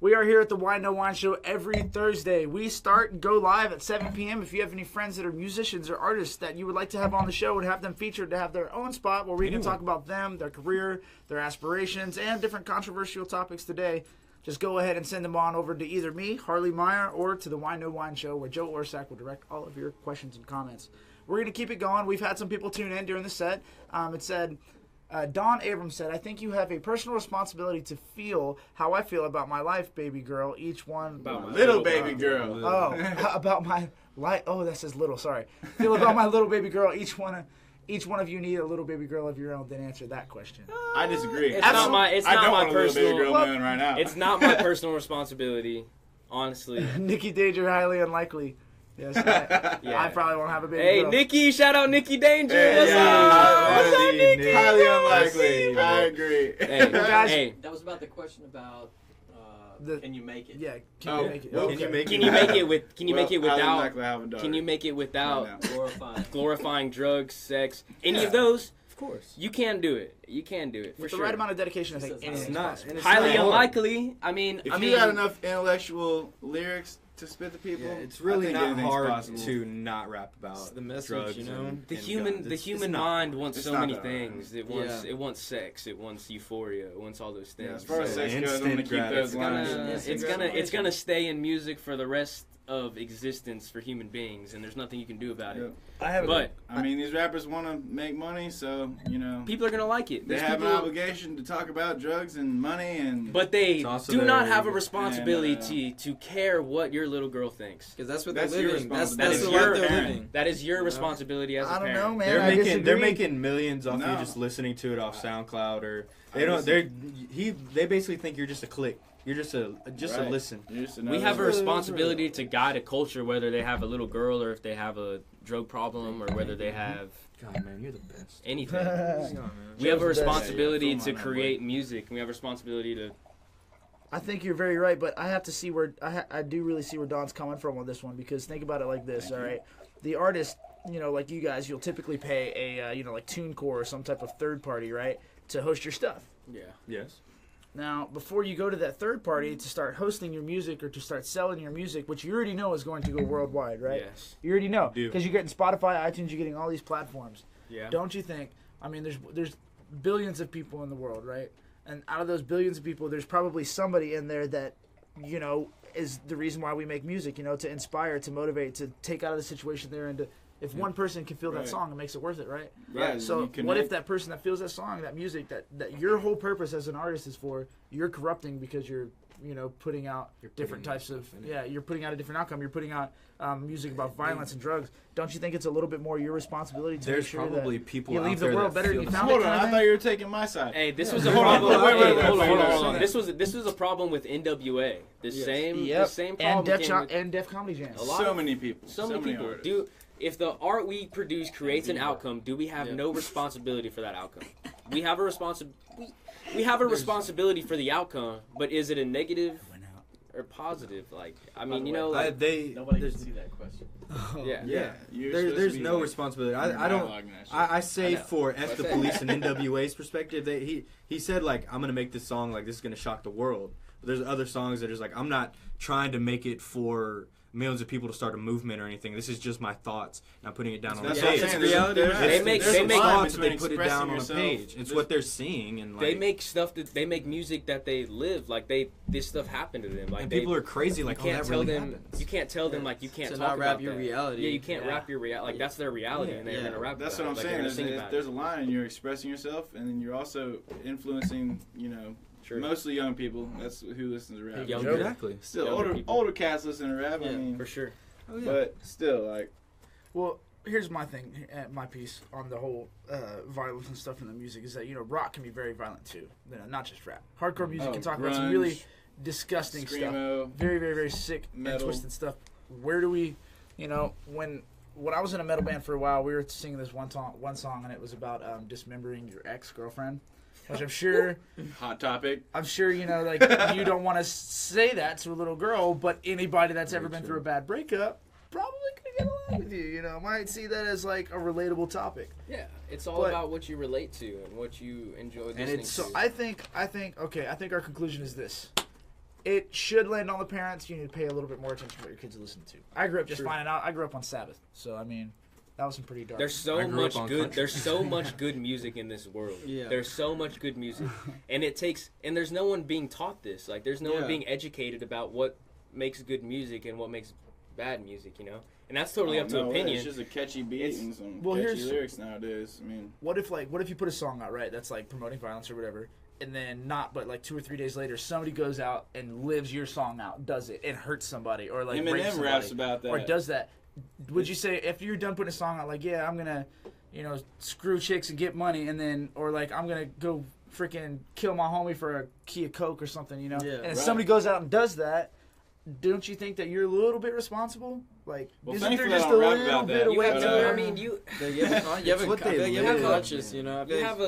We are here at the Wine No Wine Show every Thursday. We start and go live at 7 p.m. If you have any friends that are musicians or artists that you would like to have on the show and have them featured to have their own spot where we can talk about them, their career, their aspirations, and different controversial topics today, just go ahead and send them on over to either me, Harley Meyer, or to the Wine No Wine Show, where Joe Orsak will direct all of your questions and comments. We're going to keep it going. We've had some people tune in during the set. It said... Don Abrams said, I think you have a personal responsibility to feel how I feel about my life, baby girl. Each one... About my little baby girl. Oh, about my life... Oh, that says little, sorry. Feel about my little baby girl. Each one of you need a little baby girl of your own. Then answer that question. I disagree. It's not my personal... Baby girl man right now. It's not my personal responsibility, honestly. Nikki Danger, highly unlikely. Yes, I probably won't have a baby girl. Hey, Nikki, shout out Nikki Danger. Hey, What's up, Nikki? Highly unlikely. I agree. Hey, guys. Hey. That was about the question about can you make it? Yeah, can you make it? Well, Okay. Can you make it with? Can you make it without? Exactly Can you make it without Glorifying drugs, sex, any of those? Of course. You can do it. You can do it for With sure. the right amount of dedication, I think It's anything's not- possible. and it's Highly not hard. unlikely. I mean, If you got enough intellectual lyrics to spit to people, Yeah, it's really I think not anything's hard possible. to not rap about It's the message, drugs you know? and the guns. human It's not mind hard. wants It's so not many that things. hard. It wants sex. It wants euphoria. It wants all those things. Yeah, as far as So sex goes, I'm instant gonna keep those gratification. lines. it's gonna stay in music for the rest of existence for human beings, and there's nothing you can do about it. I have But I mean, these rappers want to make money, so people are gonna like it. they There's have an people- obligation to talk about drugs and money and. But they It's also do not their- have a responsibility to care what your little girl thinks. Because that's what That's they're your living. That's responsibility. the That is life your they're parent. living. That is your You know? responsibility as a I don't parent. know, man. They're I making disagree. millions off you No. just listening to it off SoundCloud or I they don't listen. they basically think you're just a click. You're just a Right. listen. You're just We another- have a responsibility to guide a culture, whether they have a little girl or if they have a drug problem or whether they have God, man, you're the best. anything. We Joe's have a the best. responsibility Yeah, to film on that, create music. We have a responsibility to. I think you're very right, but I have to see where I do really see where Don's coming from on this one, because think about it like this, all right? The artist, like you guys, you'll typically pay a like TuneCore or some type of third party, right, to host your stuff. Yeah. Yes. Now, before you go to that third party to start hosting your music or to start selling your music, which you already know is going to go worldwide, right? Yes. You already know, do. because you're getting Spotify, iTunes, you're getting all these platforms. Yeah. Don't you think? I mean, there's billions of people in the world, right? And out of those billions of people, there's probably somebody in there that, is the reason why we make music, to inspire, to motivate, to take out of the situation they're in. If one person can feel that Right. song, it makes it worth it, right? Right. So you connect. what if that person that feels that song, that music, that your whole purpose as an artist is for, you're corrupting because you're, putting out different types of, you're putting out a different outcome. You're putting out music about violence and drugs. Don't you think it's a little bit more your responsibility to There's make sure probably that people you out leave the there world that better than feel you the found same. it? Hold on, I thought you were taking my side. Hey, this was a Hold on, problem. wait, wait, Hold wait, on. wait. This was a problem with NWA. The same and problem. came with and Def Comedy Jam. A lot So of- many people. So many people. artists. If the art we produce creates an outcome, do we have no responsibility for that outcome? We have a we have a responsibility for the outcome, but is it a negative or positive? Like, I mean, Nobody can see that question. yeah. Yeah. You're supposed to There's be, no like, responsibility. you're I don't. dialoguing that shit. I say I know. for F the Police and NWA's perspective, he said like I'm gonna make this song like this is gonna shock the world. But there's other songs that is like I'm not trying to make it for millions of people to start a movement or anything. This is just my thoughts. And I'm putting it down on That's the what I'm page. saying. It's reality, There's- right? They make- there's they a make line thoughts, they between put it expressing down on a yourself. page. It's There's- what they're seeing, and like They make stuff that they make music that they live. Like this stuff happened to them. Like and they, people are crazy. Like, you can't oh, that tell really them. happens. You can't tell them like you can't To talk not rap about your that. reality. Yeah, you can't Yeah. rap your reality. Like that's their reality, and they're gonna rap. That's about what I'm it. Like, they're saying. gonna sing about There's it. a line, and you're expressing yourself, and then you're also influencing, Sure. mostly young people. That's who listens to rap. Young Exactly. Still, younger people. older cats listen to rap. I Yeah, mean, For sure. Oh, yeah. but still, like, Well, here's my thing, my piece on the whole violence and stuff in the music is that rock can be very violent too. Not just rap. Hardcore music can talk about some grunge, really disgusting stuff, screamo, very very very sick and metal. twisted stuff. Where do we, when I was in a metal band for a while, we were singing this one song, and it was about dismembering your ex-girlfriend, which I'm sure. Hot Topic. I'm sure you don't want to say that to a little girl, but anybody that's ever been through a bad breakup probably could get a lot with you. You know, might see that as like a relatable topic. Yeah, it's all about what you relate to and what you enjoy listening to. So I think our conclusion is this. It should land on the parents. You need to pay a little bit more attention to what your kids are listening to. I grew up just finding out. I grew up on Sabbath, so I mean, that was some pretty dark. There's so much good music in this world. Yeah. There's so much good music, and there's no one being taught this. Like, there's no one being educated about what makes good music and what makes bad music. You know, and that's totally up to opinion. It's just a catchy beat and some catchy lyrics nowadays. I mean, what if you put a song out, right? That's like promoting violence or whatever. And then but like 2 or 3 days later, somebody goes out and lives your song out, does it, and hurts somebody, or like rapes somebody, raps about that, or does that. Would you say if you're done putting a song out, like, yeah, I'm gonna, screw chicks and get money, and then, or like I'm gonna go freaking kill my homie for a key of coke or something, and if somebody goes out and does that, don't you think that you're a little bit responsible? Like, isn't there just a little bit of weight there? I mean, you have a conscience, you have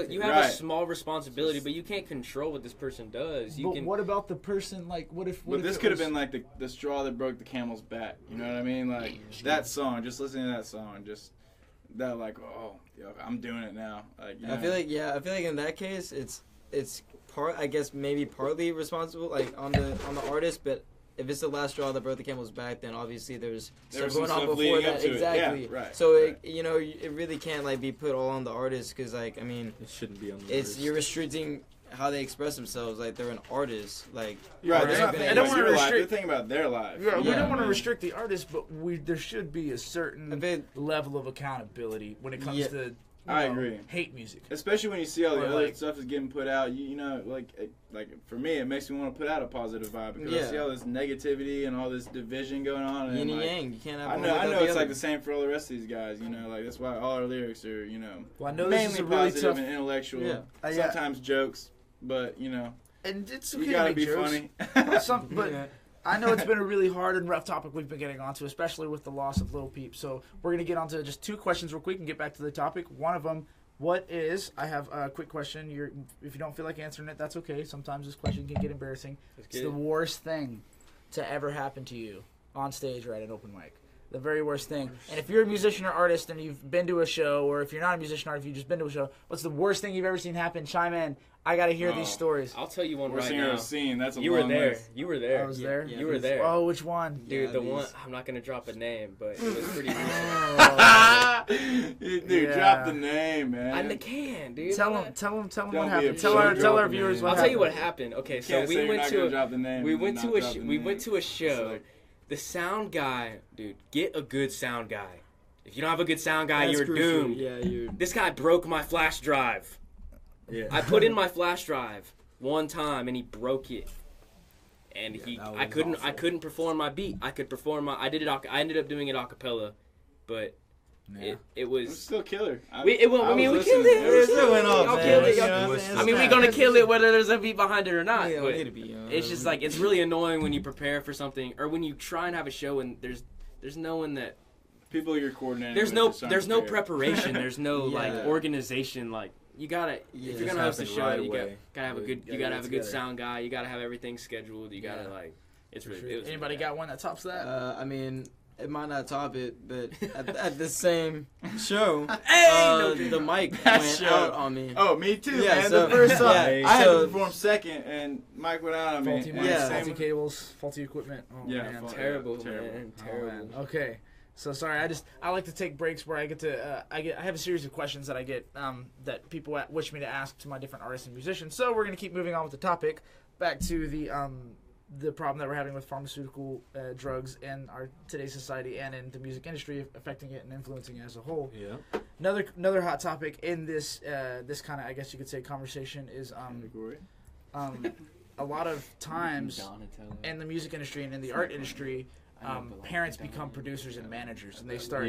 a small responsibility, but you can't control what this person does. What about the person? Like, what if? But this could have been like the straw that broke the camel's back. You know what I mean? Like that song. Just listening to that song, just that like, I'm doing it now. Like, I feel like in that case, it's I guess maybe partly responsible, like on the artist, but. If it's the last straw that broke the camel's back, then obviously there's stuff going on before that. Exactly. Yeah, right. So it really can't like be put all on the artist because like I mean it shouldn't be on the artist. You're restricting how they express themselves. Like they're an artist. Like right. I don't want to restrict. They're thinking about their life. Yeah, we don't want to restrict the artist, but there should be a certain level of accountability when it comes to. I agree. Hate music, especially when you see all the other stuff is getting put out. Like for me, it makes me want to put out a positive vibe because I see all this negativity and all this division going on. Yin and yang, you can't have. I know it's like the same for all the rest of these guys. Like that's why all our lyrics are well, I know mainly this is a really positive tough, and intellectual. Yeah. Sometimes jokes, but and it's okay you gotta to be jokes. funny. But I know it's been a really hard and rough topic we've been getting onto, especially with the loss of Lil Peep. So we're gonna get onto just 2 questions real quick and get back to the topic. One of them. I have a quick question. If you don't feel like answering it, that's okay. Sometimes this question can get embarrassing. It's the worst thing to ever happen to you on stage or at an open mic. The very worst thing. And if you're a musician or artist and you've been to a show, or if you're not a musician or artist, you've just been to a show, what's the worst thing you've ever seen happen? Chime in. I got to hear these stories. I'll tell you one right now. That's a you long were there. list. You were there. I was there. Yeah, you were there. Oh, which one? Dude, the one. I'm not gonna drop a name, but it was pretty recent. Dude, drop the name, man. I can, dude. Tell them what happened. Tell our viewers what happened. I'll tell you what happened. Okay, so we went to a show. The sound guy, dude, get a good sound guy. If you don't have a good sound guy, you're doomed. Yeah, This guy broke my flash drive. Yeah. I put in my flash drive one time and he broke it. And I couldn't perform my beat. I ended up doing it a cappella, but it was still killer. We killed it. It still went off. We're gonna kill it whether there's a beat behind it or not. Yeah, but it's just like it's really annoying when you prepare for something or when you try and have a show and there's no one that people you're coordinating. There's no preparation. There's no like organization. Like you gotta if you're gonna host a show, you gotta have a good sound guy. You gotta have everything scheduled. You gotta it's really. Anybody got one that tops that? It might not top it, but at the same show, the mic went out on me. Oh, me too, man. The first song, I had to perform second, and Mike went out on me. Faulty mics, faulty cables, faulty equipment. Oh, man. Terrible. Terrible. Okay. So sorry, I like to take breaks where I get to I have a series of questions that I get that people wish me to ask to my different artists and musicians. So we're gonna keep moving on with the topic, back to the problem that we're having with pharmaceutical drugs in our today's society and in the music industry, affecting it and influencing it as a whole. Yeah. Another hot topic in this this kind of, I guess you could say, conversation is a lot of times in the music industry and in the art industry. Parents become producers and managers, and they start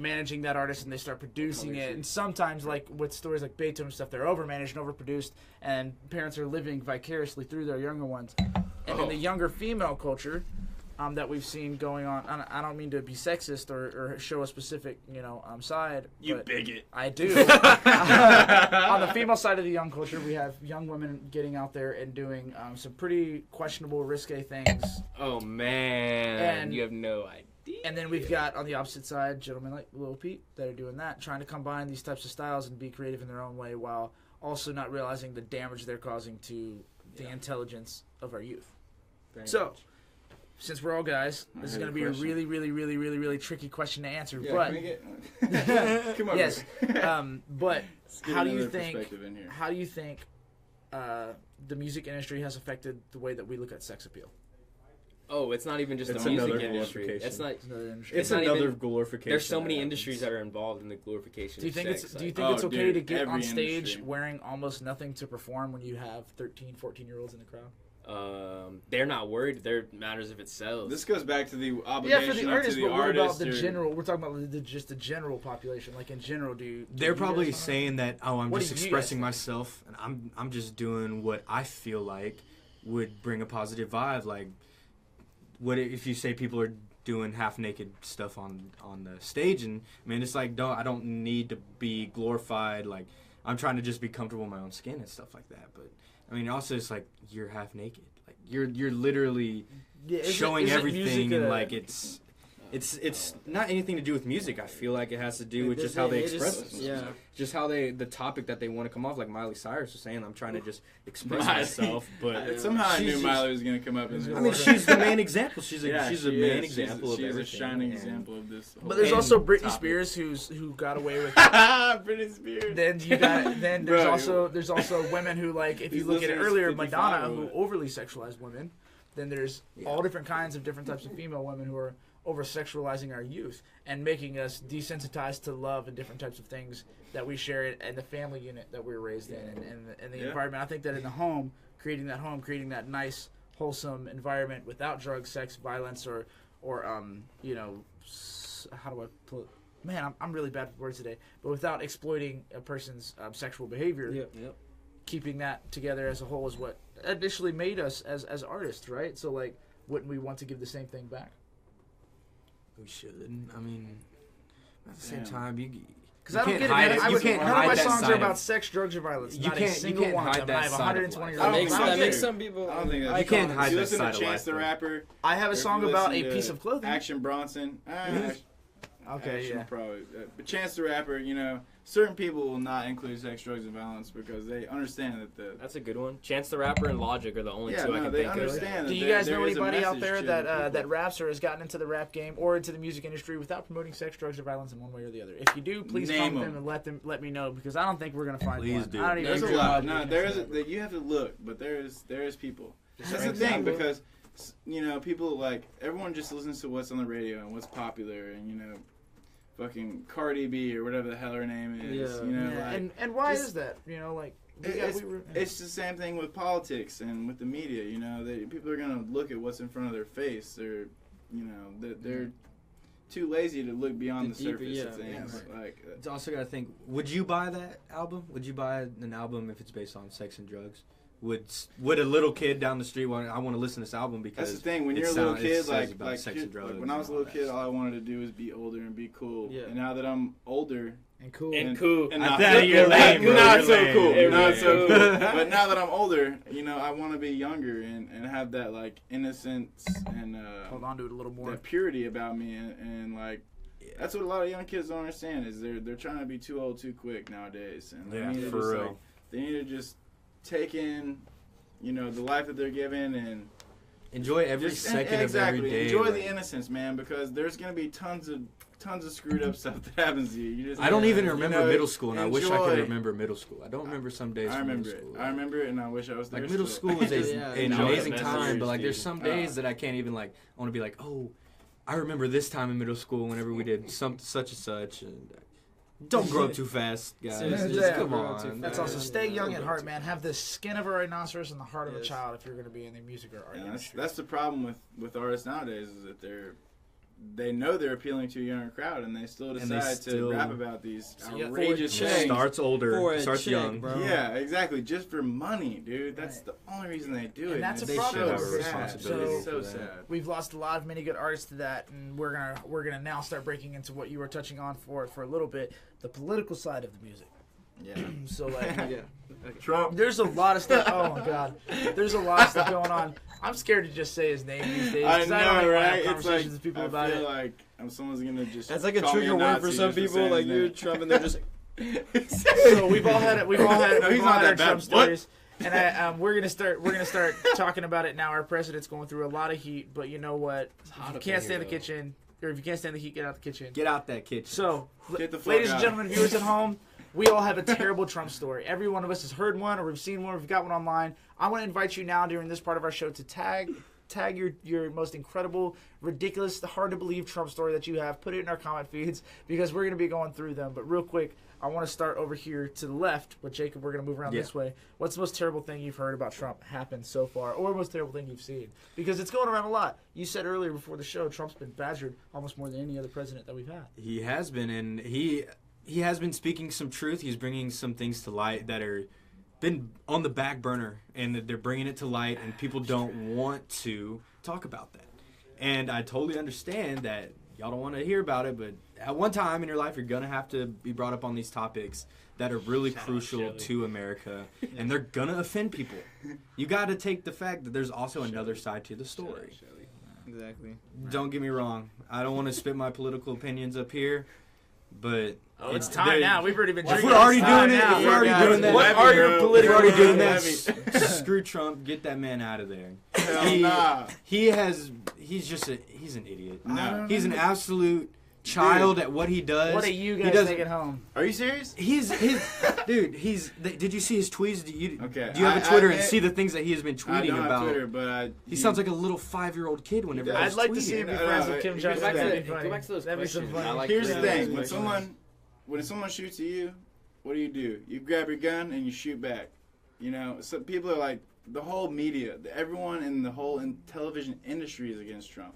managing that artist, and they start producing it. And sometimes, like with stories like Beethoven and stuff, they're overmanaged and overproduced, and parents are living vicariously through their younger ones. And in the younger female culture that we've seen going on, I don't mean to be sexist or show a specific side. You bigot. I do. On the female side of the young culture, we have young women getting out there and doing some pretty questionable, risque things. Oh man, and you have no idea. And then we've got on the opposite side gentlemen like Lil Pete that are doing that, trying to combine these types of styles and be creative in their own way while also not realizing the damage they're causing to the intelligence of our youth. So, since we're all guys, this is going to be a really, really, really, really, really tricky question to answer. Yeah, but come on. yes, but how do you think the music industry has affected the way that we look at sex appeal? Oh, it's not even just It's the music another industry. glorification. It's not another even, glorification. There's so many industries that are involved in the glorification. Do you think of sex. it's okay to get on stage industry. wearing almost nothing to perform when you have 13, 14-year-olds in the crowd? They're not worried. They're matters if it sells. This goes back to the obligation for the artist, to but the what artist. about the general? We're talking about just the general population. Like in general, They're probably saying that, I'm What just do you expressing guys myself, and I'm just doing what I feel like would bring a positive vibe. Like, what if you say people are doing half naked stuff on the stage? And I mean, it's like, I don't need to be glorified. Like, I'm trying to just be comfortable in my own skin and stuff like that. But I mean, also it's like you're half naked. Like you're literally showing everything, and like it's not anything to do with music. I feel like it has to do with just how they express themselves. Yeah. Just how the topic that they want to come off. Like Miley Cyrus was saying, I'm trying to just express myself. But somehow I knew Miley was going to come up in this. I mean, she's the main example. She's a main is. example of everything. She's a shining example of this. But there's also Britney Spears who got away with. Britney Spears. Then there's also women who, like, if you look at it earlier, Madonna, who what? overly sexualized women. Then there's all different kinds of different types of female women who are over-sexualizing our youth and making us desensitized to love and different types of things that we share in the family unit that we were raised in and the environment. I think that in the home, creating that nice, wholesome environment without drugs, sex, violence, or how do I put? Man, I'm really bad with words today. But without exploiting a person's sexual behavior, keeping that together as a whole is what initially made us as artists, right? So, like, wouldn't we want to give the same thing back? We should. I mean, at the same time, because I don't get it, man. None of my songs are about sex, drugs, or violence. Not a single one of them. I have 120 That makes some people. I don't think that's you can't hide that listen side to of Chance life. the Rapper. I have a song about a piece of clothing. Action Bronson. Okay, yeah. Probably. But Chance the Rapper, certain people will not include sex, drugs, and violence because they understand that That's a good one. Chance the Rapper and Logic are the only two I can think understand of. Do you guys know anybody out there that raps or has gotten into the rap game or into the music industry without promoting sex, drugs, or violence in one way or the other? If you do, please Name comment them and let me know because I don't think we're gonna find Please one. do. I don't even There's a think lot. we're- No, you have to look, but there is people. That's the thing because people like everyone just listens to what's on the radio and what's popular and fucking Cardi B or whatever the hell her name is. And why is that? It's the same thing with politics and with the media. People are gonna look at what's in front of their face, or they're too lazy to look beyond the surface of things. Yeah, right. Like, it's also got to think: would you buy that album? Would you buy an album if it's based on sex and drugs? Would a little kid down the street want to listen to this album because that's the thing when you're a little kid like sex and drugs when I was a little kid all I wanted to do was be older and be cool and now that I'm older and cool and not so cool but now that I'm older I want to be younger and have that like innocence and hold on to it a little more that purity about me and like that's what a lot of young kids don't understand is they're trying to be too old too quick nowadays and they need to just take in, the life that they're given and enjoy every second of every day. Enjoy the innocence, man, because there's gonna be tons of screwed up stuff that happens to you. I don't even remember middle school, and I wish I could remember middle school. I don't remember some days. I remember it. I remember it, and I wish I was there. Like middle school was an amazing time, but like there's some days that I can't even like. I want to be like, oh, I remember this time in middle school whenever we did such and such and. Don't grow up too fast, guys. Just come on. That's also stay young at heart, man. Have the skin of a rhinoceros and the heart of a child if you're going to be in the music or art industry. That's the problem with artists nowadays is that they know they're appealing to a younger crowd and they still decide to rap about these outrageous things. Starts older, starts young. Bro. Yeah, exactly. Just for money, dude. That's the only reason they do it. And that's a problem. So sad. We've lost a lot of many good artists to that, and we're gonna now start breaking into what you were touching on for a little bit, the political side of the music. Yeah. So like, Trump. there's a lot of stuff. Oh my god, there's a lot of stuff going on. I'm scared to just say his name these days. I 'cause know, don't even wanna have right? It's conversations like with people I about feel it. like someone's gonna just. That's like a call me trigger word for Nazi some just for people. saying Like his you're name. Trump, and they're just. So we've all had it. We've all had No, we've he's all not had that our bad. Trump What? stories, and we're gonna start talking about it now. Our president's going through a lot of heat, but you know what? If you can't stand the kitchen, or if you can't stand the heat, get out the kitchen. Get out that kitchen. So, Get the fuck ladies and out. gentlemen, viewers at home, we all have a terrible Trump story. Every one of us has heard one, or we've seen one, or we've got one online. I want to invite you now during this part of our show to tag your most incredible, ridiculous, hard to believe Trump story that you have. Put it in our comment feeds because we're going to be going through them. But real quick, I want to start over here to the left with Jacob. We're going to move around this way. What's the most terrible thing you've heard about Trump happen so far, or most terrible thing you've seen? Because it's going around a lot. You said earlier before the show, Trump's been badgered almost more than any other president that we've had. He has been, and he has been speaking some truth. He's bringing some things to light that are been on the back burner, and they're bringing it to light, and people don't want to talk about that. And I totally understand that y'all don't want to hear about it, but at one time in your life, you're going to have to be brought up on these topics that are really crucial to America, and they're going to offend people. You got to take the fact that there's also another side to the story. Exactly. Don't get me wrong. I don't want to spit my political opinions up here, but It's time now. We've already been if drinking. we're already It's time doing it, now. if we're already doing that, What are your if political we're already doing opinions? that, screw Trump. Get that man out of there. Hell nah. He's an idiot. No. He's an absolute child at what he does. What do you He guys does- take it home? Are you serious? Dude. Did you see his tweets? Do you Okay, have a I Twitter and admit- see the things that he has been I tweeting don't about? have Twitter, but He sounds like a little 5-year-old kid whenever does. he's I'd like to tweeting. see him be No, friends no, with Kim go Jong Un. back to That'd the- be funny. go back to those That'd be some questions. funny. I like Here's the Yeah. thing: Yeah. when someone shoots at you, what do? You grab your gun and you shoot back. You know, so people are like the whole media, everyone in the whole television industry is against Trump.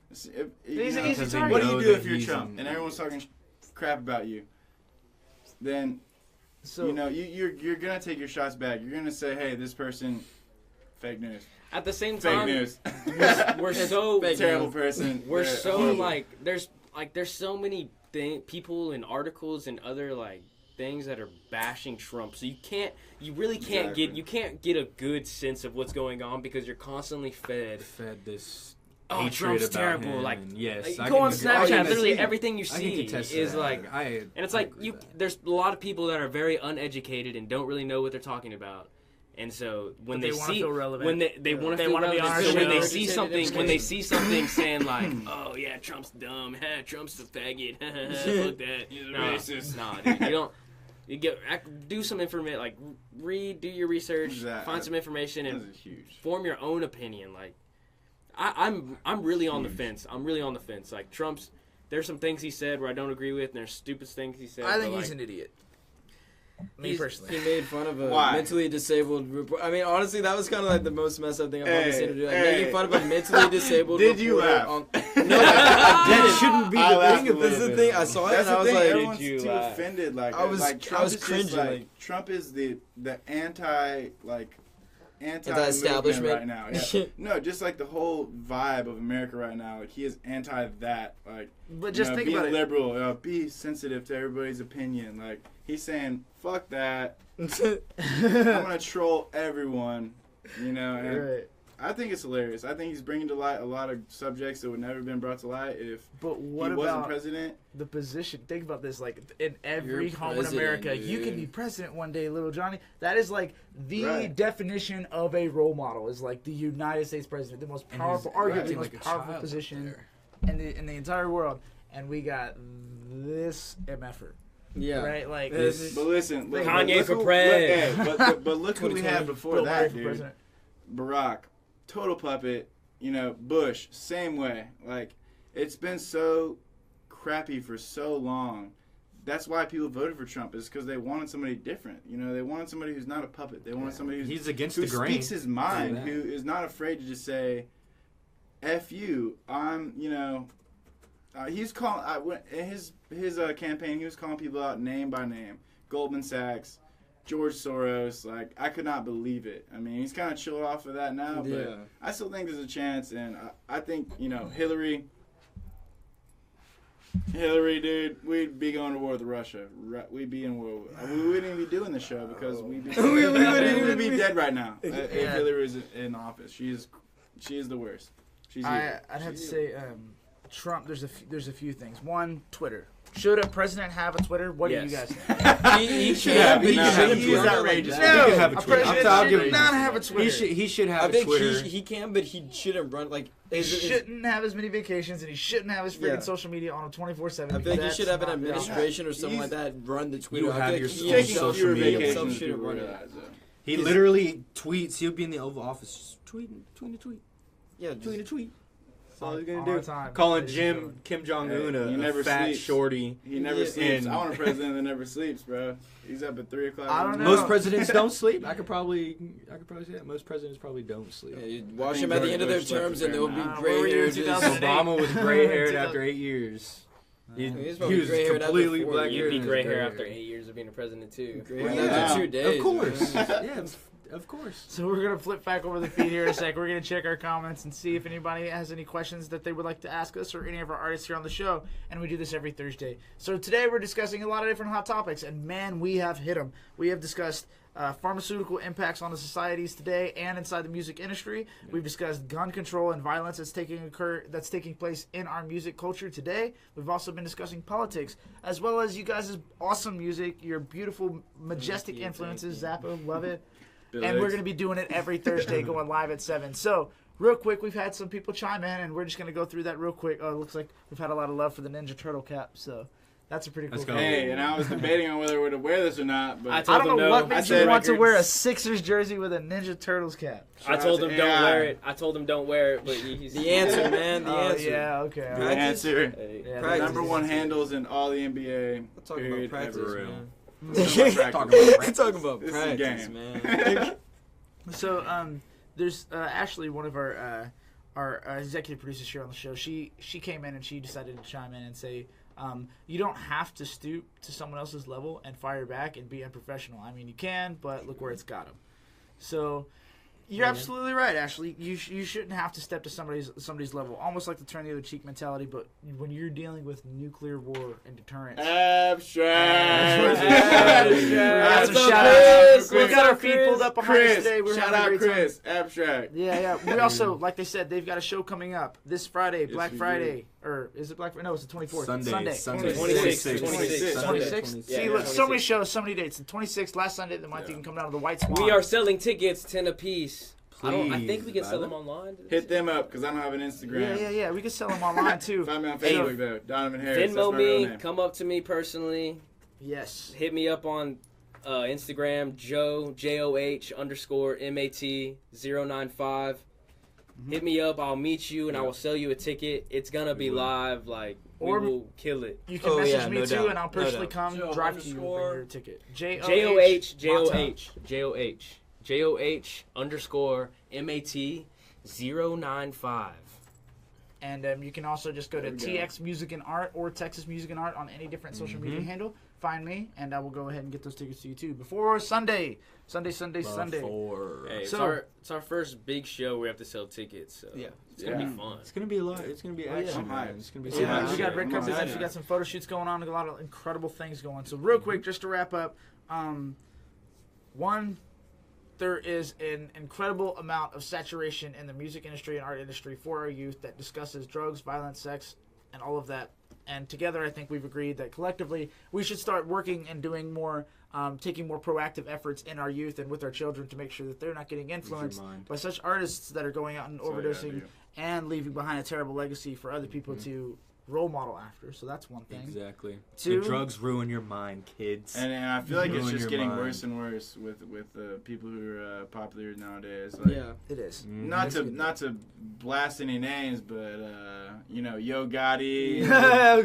He's an easy Because they target. What do know you do that if you're he's Trump an- and everyone's talking crap about you? Then So you know you're gonna take your shots back. You're gonna say, "Hey, this person, fake news, At the same fake time, news, we're so terrible person." we're They're so horrible. there's so many people and articles and other things that are bashing Trump. So you really can't Exactly. get a good sense of what's going on because you're constantly fed. this Oh, hatred Trump's about terrible. him, Like, and yes, like, I go can- on I Snapchat. can Literally see- everything you I can see contest is that. like, and and it's like there's a lot of people that are very uneducated and don't really know what they're talking about. And so when But they they wanna see feel relevant. when they want to They feel wanna be on relevant, our so when show. they see something saying like, Hmm. oh yeah, Trump's dumb, Trump's a faggot, fuck that, He's a nah, racist. Nah, dude, you don't. You do some information, do your research, Exactly. find some information, This and is huge. form your own opinion. Like, I'm really on the fence. I'm really on the fence. Like there's some things he said where I don't agree with, and there's stupid things he said. I think but, he's an idiot. Me He personally. made fun of a Why? mentally disabled report. I mean, honestly, that was kind of like the most messed up thing I've ever Hey, seen him do. Like, hey. making fun of a mentally disabled Did you reporter laugh? on... that shouldn't be I the laughed thing. a Of little This is the bit. thing. I saw it That's and the I was thing. like, Everyone's Did you too laugh? offended. Like I was Trump is just, cringing. Trump is the anti Anti-establishment. right now. Yeah. No, just like the whole vibe of America right now. Like he is anti that. Like, But just think be about it. liberal. Be sensitive to everybody's opinion. Like he's saying, "Fuck that." I'm gonna troll everyone. You know, and Right. I think it's hilarious. I think he's bringing to light a lot of subjects that would never have been brought to light if But what he wasn't about president. the position? Think about this. Like in every You're home in president, America, you can dude. be president one day, little Johnny. That is like the Right. definition of a role model. Is like the United States president, the most And powerful, he's arguably acting the most like a powerful child position there. in the entire world. And we got this MFer. yeah. Right? Like This- But listen, look, Kanye look for who- president. look- but look who we had before Bill Murray that, for dude. president. Barack, total puppet. You know, Bush, same way. Like, it's been so crappy for so long. That's why people voted for Trump, is because they wanted somebody different. You know, they wanted somebody who's not a puppet. They wanted somebody He's against who the grain. speaks his mind, Yeah. who is not afraid to just say, "F you." I'm, you know. He's calling in his campaign. He was calling people out name by name. Goldman Sachs, George Soros. Like, I could not believe it. I mean, he's kind of chilled off of that now, Yeah. but I still think there's a chance. And I think, you know, Hillary. Hillary, dude, we'd be going to war with Russia. We'd be in war. We wouldn't even be doing the show because we'd be dead right now if Hillary was in office. She is the worst. I'd have to say Trump. There's a few things. One, Twitter. Should a president have a Twitter? What do you guys think? He should have. He shouldn't be outrageous. No, He can have a Twitter. president should not have a Twitter. He should have I a think Twitter. he can, but he shouldn't run like. He shouldn't have as many vacations, and he shouldn't have his freaking Yeah. social media on a 24/7. I think he should have an administration or something like that run the Twitter. You have your he taking social fewer media. vacations Should have to run realize it. that. He literally tweets. He'll be in the Oval Office just tweeting a tweet. Yeah, Tweeting a tweet. That's all he's All gonna the do. time. Calling Ladies Kim and Jong-un He a never fat sleeps. shorty. He never Yeah. sleeps. And- I want a president that never sleeps, bro. He's up at 3 o'clock. I don't know. Most presidents don't sleep. I could probably say that. Most presidents probably don't sleep. Yeah, you watch him at the end of their George Bush terms, slept and they'll a be fair amount. Where were gray you in haired. 2008? Obama was gray haired after 8 years. He was probably was gray-haired after completely 4 black. years. You'd be gray hair after 8 years of being a president too. Gray Well, haired yeah. after 2 days. Of course. man. Yeah, of course. So we're going to flip back over the feed here in a sec. We're going to check our comments and see if anybody has any questions that they would like to ask us or any of our artists here on the show. And we do this every Thursday. So today we're discussing a lot of different hot topics. And man, we have hit them. We have discussed pharmaceutical impacts on the societies today and inside the music industry. We've discussed gun control and violence that's taking place in our music culture today. We've also been discussing politics, as well as you guys' awesome music, your beautiful, majestic influences. Zappa, love it. And we're going to be doing it every Thursday, going live at 7. So, real quick, we've had some people chime in, and we're just going to go through that real quick. Oh, it looks like we've had a lot of love for the Ninja Turtle cap, so that's a pretty cool Let's go. thing. Hey, and I was debating on whether we're to wear this or not, but I I told don't them know no. what I makes you said want to records. wear a Sixers jersey with a Ninja Turtles cap. I Shout told out him to don't AI. wear it. I told him don't wear it, but he's The answer, man. The Oh, answer. yeah, okay. the Practice. answer. Hey, Yeah, Practice. Number one handles in all the NBA. I'm talking period, about practice, ever. man. Talking Talking about This is practice, game. man. So, there's Ashley, one of our executive producers here on the show. She came in and she decided to chime in and say, you don't have to stoop to someone else's level and fire back and be unprofessional. I mean, you can, but look where it's got them. So, you're absolutely right, Ashley. You shouldn't have to step to somebody's level, almost like the turn the other cheek mentality. But when you're dealing with nuclear war and deterrence, Abstract. That's a What's up, shout Chris? out. We've got our feed Chris? pulled up behind us Chris. today. We're Shout having a out great time. Chris. Abstract. Yeah. We also, like they said, they've got a show coming up this Friday, Yes, Black we Friday. Or is it Black Friday? No, it's the 24th. Sunday. It's 26th. 26th. Yeah, See, look, so 26th. many shows, so many dates. The 26th, last Sunday of the month, you can come down to the White Swan. We are selling tickets 10 apiece. I think Please we can sell buy them online. Hit them up because I don't have an Instagram. Yeah. We can sell them online, too. Find me on Hey, Facebook though. Donovan Harris. That's Venmo my real me. name. Come up to me personally. Yes. Hit me up on Instagram, Joe, JOH_MAT095. Hit me up. I'll meet you and I will sell you a ticket. It's going to be live. Like, Or- we will kill it. You can Oh, message yeah, me, no too, doubt. and I'll No personally doubt. come Joe drive to you and bring underscore- your ticket. JOH_MAT095. And you can also just go to There we go. TX Music and Art or Texas Music and Art on any different social media handle. Find me, and I will go ahead and get those tickets to you, too. Before Sunday. Sunday. Hey, So- it's our first big show. We have to sell tickets. So Yeah. it's going to Yeah. be fun. It's gonna be a lot. It's gonna be action, I'm man. hyped. It's gonna be Yeah, some we action. got red I'm carpet excited. events, we got some photo shoots going on, a lot of incredible things going. So real quick, just to wrap up, one, there is an incredible amount of saturation in the music industry and art industry for our youth that discusses drugs, violence, sex, and all of that. And together, I think we've agreed that collectively we should start working and doing more, taking more proactive efforts in our youth and with our children to make sure that they're not getting influenced mind. by such artists that are going out and all you gotta overdosing do. and leaving behind a terrible legacy for other people to role model after. So that's one thing. Exactly. Two- The drugs ruin your mind, kids. And I feel like it's Ruin just your getting mind. worse and worse with people who are popular nowadays. Like, Yeah. It is. Not to blast any names, but Yo Gotti,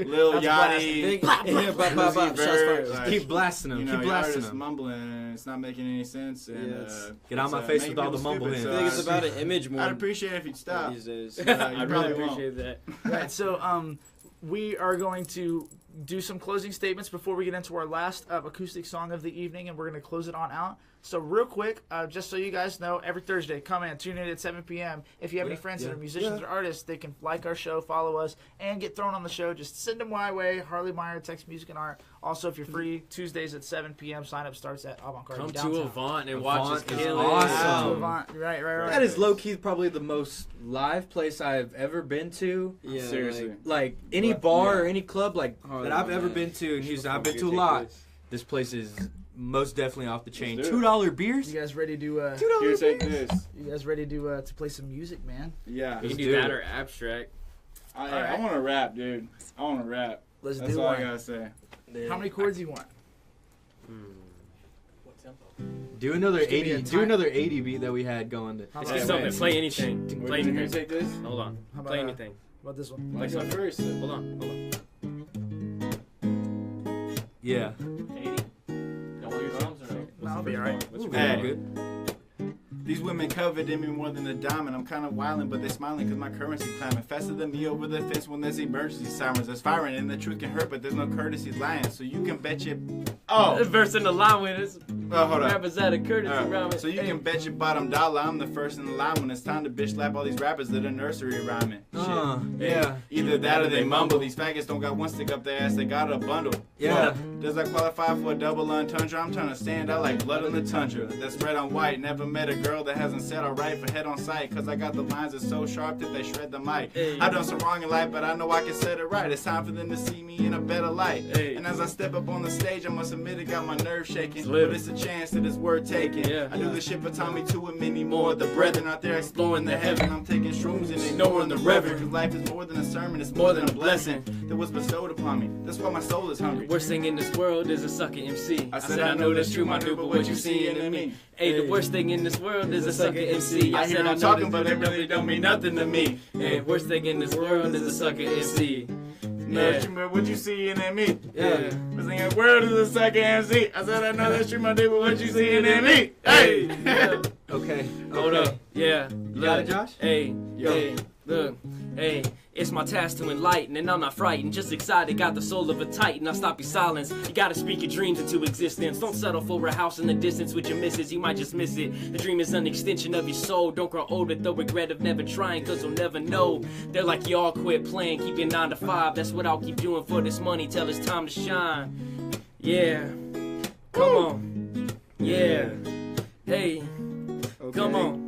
Lil That's Yachty, Big, yeah, bop, bop, bop, shots fired. like, Keep blasting them. you know, Keep y'all are blasting just them. mumbling and it's not making any sense. And Yeah, it's- Get out it's, my face making with all the people mumble stupid, I hands. think it's about an image more I'd appreciate it if you'd stop. these days. You I really probably won't. appreciate that. Right. So we are going to do some closing statements before we get into our last acoustic song of the evening, and we're going to close it on out. So real quick, just so you guys know, every Thursday, come in, tune in at 7 p.m. If you have any friends that are musicians or artists, they can like our show, follow us, and get thrown on the show. Just send them my way, Harley Meyer, Text Music and Art. Also, if you're free, Tuesdays at 7 p.m. Sign up starts at Avant Garde. Come downtown. to Avant and watch us kill it. Awesome. Right. That is low-key probably the most live place I've ever been to. Yeah, Seriously. Like any bar or any club like that I've ever been to in Houston. I've been to a lot. This place is most definitely off the chain. $2 beers. You guys ready to Here, take this. You guys ready to play some music, man? Yeah. You can do that or abstract. I want to rap, dude. I want to rap. Let's That's do all one. I gotta say. How many chords do you want? What tempo? Do another Just give me 80. a Do time. another 80 beat that we had going. How Let's about, get something. Play anything. Play Here, anything. take this. Hold on. How about, Play anything. how about this one? Like my first. Hold on. Yeah. 80. Don't want your drums or no? I'll be alright. What's your Hey. first one? Good. These women coveted me more than a diamond. I'm kind of wildin', but they smiling cause my currency climbing faster than me over the fence when there's emergency sirens. There's firing and the truth can hurt, but there's no courtesy lying. So you can bet your... The verse in the line with us. Hold on. Rappers out of courtesy rhyming. So you can bet your bottom dollar I'm the first in the line when it's time to bitch slap all these rappers that are nursery rhyming. Yeah. Either that or they mumble. These faggots don't got one stick up their ass, they got a bundle. Yeah. Does that qualify for a double entendre? I'm trying to stand out like blood on the tundra. That's red on white. Never met a girl that hasn't said alright for head on sight. Cause I got the lines that's so sharp that they shred the mic. Hey. I done some wrong in life, but I know I can set it right. It's time for them to see me in a better light. Hey. And as I step up on the stage, I must admit it got my nerves shaking. It's lit. But it's a chance that it's worth taking. Yeah. I do this shit for Tommy 2 and many more. The brethren out there exploring the heaven. I'm taking shrooms and ignoring the reverend. Cause life is more than a sermon, it's more than a blessing that was bestowed upon me. That's why my soul is hungry. Worst thing in this world is a sucker MC. I said I know that's true, my dude, but what you seeing in me? Hey, the worst thing in this world is a sucker MC. I hear said them talking, but it really don't mean nothing to me. Hey, worst thing in this world is a sucker MC. Know that's true, but what you seeing in me? Yeah. Worst thing in the world is a sucker MC. I said I know that's true, my dude, but what you seeing in me? Hey! Yeah. Okay. Hold up. Yeah. You got it, Josh? Hey. Hey. Look. Hey. It's my task to enlighten, and I'm not frightened, just excited, got the soul of a titan. I'll stop your silence. You gotta speak your dreams into existence. Don't settle for a house in the distance with your misses, you might just miss it. The dream is an extension of your soul. Don't grow old with the regret of never trying, cause you'll never know. They're like, y'all quit playing, keep your 9 to 5. That's what I'll keep doing for this money till it's time to shine. Yeah. Come on. Yeah. Hey. Come on.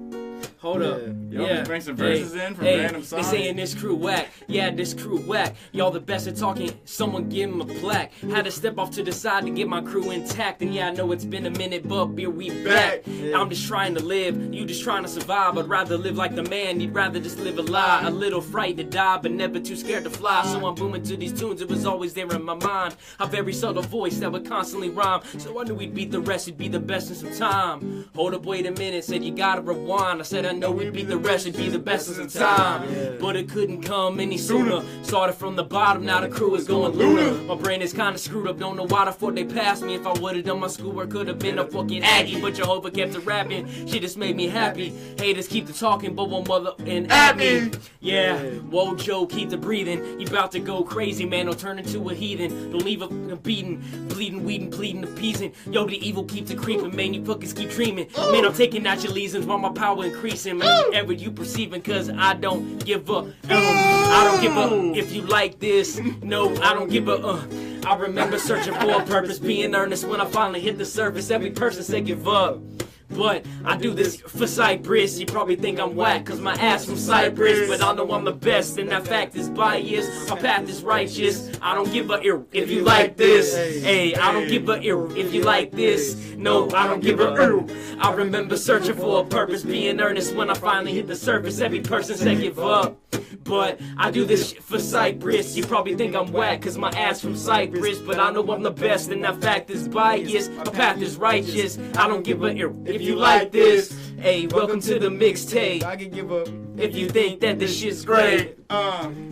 Hold up. Y'all just bring some verses in from random songs. They saying this crew whack. Yeah, this crew whack. Y'all the best at talking. Someone give him a plaque. Had to step off to the side to get my crew intact. And yeah, I know it's been a minute, but here we back. I'm just trying to live. You just trying to survive. I'd rather live like the man. You'd rather just live a lie. A little frightened to die, but never too scared to fly. So I'm booming to these tunes. It was always there in my mind. A very subtle voice that would constantly rhyme. So I knew we'd beat the rest. We'd be the best in some time. Hold up, wait a minute. Said you gotta rewind. I said I know we'd beat the rest. We'd be the best in some time. But it couldn't come any sooner. Started from the bottom. Now the crew is going lunar. My brain is kinda screwed up. Don't know why the fuck they passed me. If I would've done my schoolwork, could've been a fucking Aggie. But Jehovah kept it rapping. She just made me happy. Haters keep the talking, but one mother and at me. Yeah. Whoa, Joe, keep the breathing. You about to go crazy, man. Don't turn into a heathen. Don't leave a beating, bleeding, weeding, pleading, appeasing. Yo, the evil keeps it creeping, man. You fuckers keep dreaming. Man, I'm taking out your lesions while my power increasing. Man, ever you perceiving, cause I don't give up. I don't give up if you like this. No, I don't give up. I remember searching for a purpose, being earnest when I finally hit the surface. Every person said give up. But I do this for Cypress. You probably think I'm whack cause my ass from Cyprus. But I know I'm the best and that fact is biased. My path is righteous. I don't give a ear if you like this. Hey, I don't give a ear if you like this. No, I don't give a ear. I remember searching for a purpose, being earnest when I finally hit the surface. Every person said give up. But I do this shit for Cyprus. You probably think I'm whack cause my ass from Cyprus. But I know I'm the best and that fact is biased. My path is righteous. I don't give a ear if you like this. Hey, welcome to the mixtape. I can give up. if you think that this shit's great.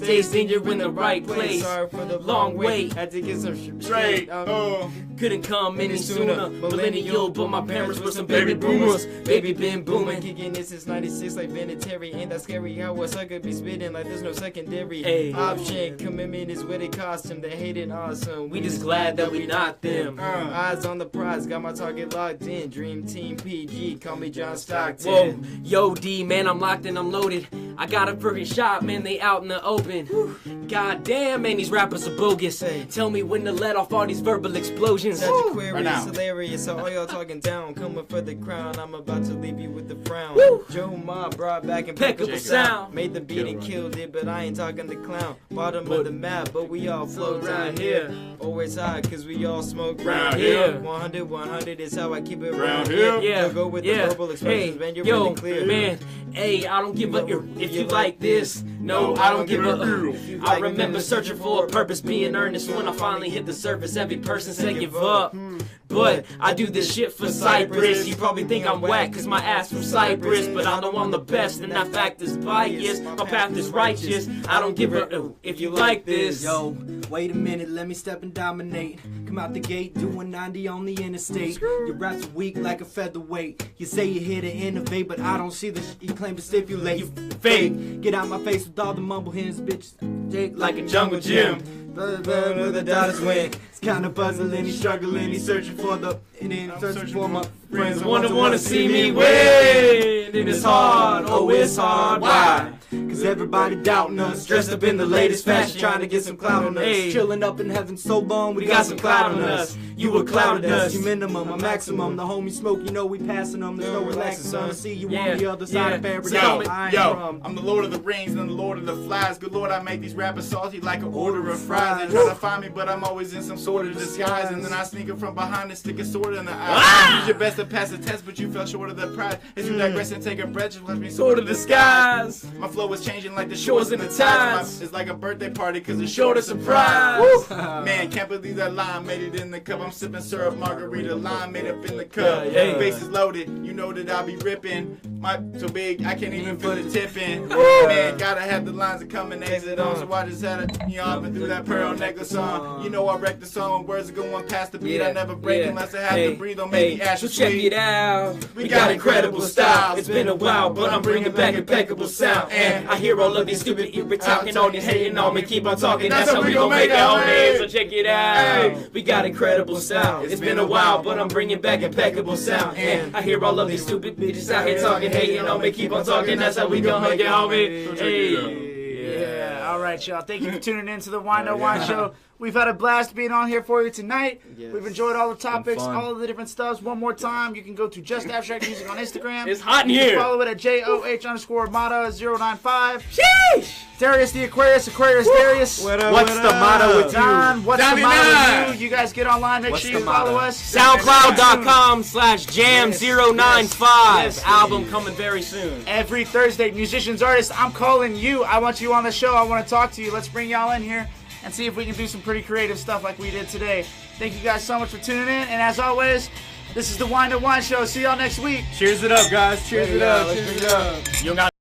Tasting you're in the right place. Sorry for the Long wait. Had to get some Straight. Couldn't come any sooner. Millennial, but my parents were some baby boomers. Baby been booming. Kicking this since 96 like Vinatieri. Ain't that scary how a sucker be spitting like there's no secondary Ay. option. Commitment is what it cost him. They hate it awesome. We just glad that we not them. Eyes on the prize, got my target locked in. Dream Team PG, call me John Stockton. Whoa, yo D, man, I'm locked and I'm loaded. I got a freaking shot, man, they out in the open. God damn, man, these rappers are bogus. Tell me when to let off all these verbal explosions. Aquarius, hilarious. So all y'all talking down, coming for the crown. I'm about to leave you with the frown. Joe Ma brought back impeccable sound. Made the beat and killed it, but I ain't talking the clown. Bottom of the map, but we all float around here. Always high, cause we all smoke round here. 100, 100 is how I keep it round here. Yeah, go with the verbal expressions, man, you're really clear. Man, hey, I don't give a if you like this. No, I don't give a I remember searching for a purpose, being earnest. When I finally hit the surface, every person said give up. But I do this shit for Cyprus. You probably think I'm whack cause my ass from Cyprus, but I know I'm the best and that fact is biased. My path is righteous. I don't give a if you like this. Yo, wait a minute, let me step and dominate. Come out the gate, doing 90 on the interstate. Your rap's weak like a featherweight. You say you're here to innovate, but I don't see the shit you claim to stipulate. You fake. Get out my face with all the mumble hands, bitches. Jake Like a jungle gym. The daughters win. It's kinda puzzling, he's struggling, he's searching for the, and then searching for my friends. Wanna see me win. And it's hard, oh it's hard. Why? Cause everybody doubting us, dressed up in the latest fashion, trying to get some clout on us. Hey. Chilling up in heaven so long, We got some clout on us. You a clouded us. You minimum, a maximum. The homie smoke, you know we passing them. There's no relaxing, son. I see you on the other side of paradise. Yo, I'm the Lord of the Rings and the Lord of the Flies. Good Lord, I make these rappers salty like an order of fries. They try to find me, but I'm always in some sort of disguise. And then I sneak up from behind and stick a sword in the eye. Use your best to pass the test, but you fell short of the prize. As you digress and take a breath, just watch me Sort of the skies. My flow is changing like the Shores and the tides. It's like a birthday party cause it's Short short of of surprise. surprise. Man, can't believe that lime made it in the cup. I'm sipping syrup, margarita, lime made up in the cup. Yeah. Base is loaded, you know that I'll be ripping. My so big, I can't even feel the tipping. Man, gotta have the lines that come and exit on. So I just had a, I've been through that pearl necklace on. You know I wreck the song when words are going past the beat. I never break unless I have to breathe on maybe ash or So check sweet. it out. We got incredible style. It's been a while, but I'm bringing back impeccable sound. And I hear all of these stupid ear talking on these hating on me. Keep on talking, that's how we gon' make it, homie. So check it out. We got incredible style. It's been a while, but I'm bringing back impeccable sound. And I hear all of these stupid bitches out here talking, hating on me. Keep on talking, that's how we gon' make it, homie. Hey. Yeah, all right, y'all. Thank you for tuning in to the Whine Show. We've had a blast being on here for you tonight. Yes. We've enjoyed all the topics, fun. all of the different stuffs. One more time, you can go to Just Abstract Music on Instagram. It's hot in You can here. follow it at JOH_Mata095. Sheesh. Darius the Aquarius, Darius. What's the motto with you? Don, what's Johnny the matter Nine. with you? You guys get online, make What's sure the you follow motto? us. SoundCloud.com/jam095. Album coming very soon. Every Thursday, musicians, artists, I'm calling you. I want you on the show. I want to talk to you. Let's bring y'all in here and see if we can do some pretty creative stuff like we did today. Thank you guys so much for tuning in. And as always, this is the Whine Show. See y'all next week. Cheers it up, guys. Cheers it up. Cheers it up. You got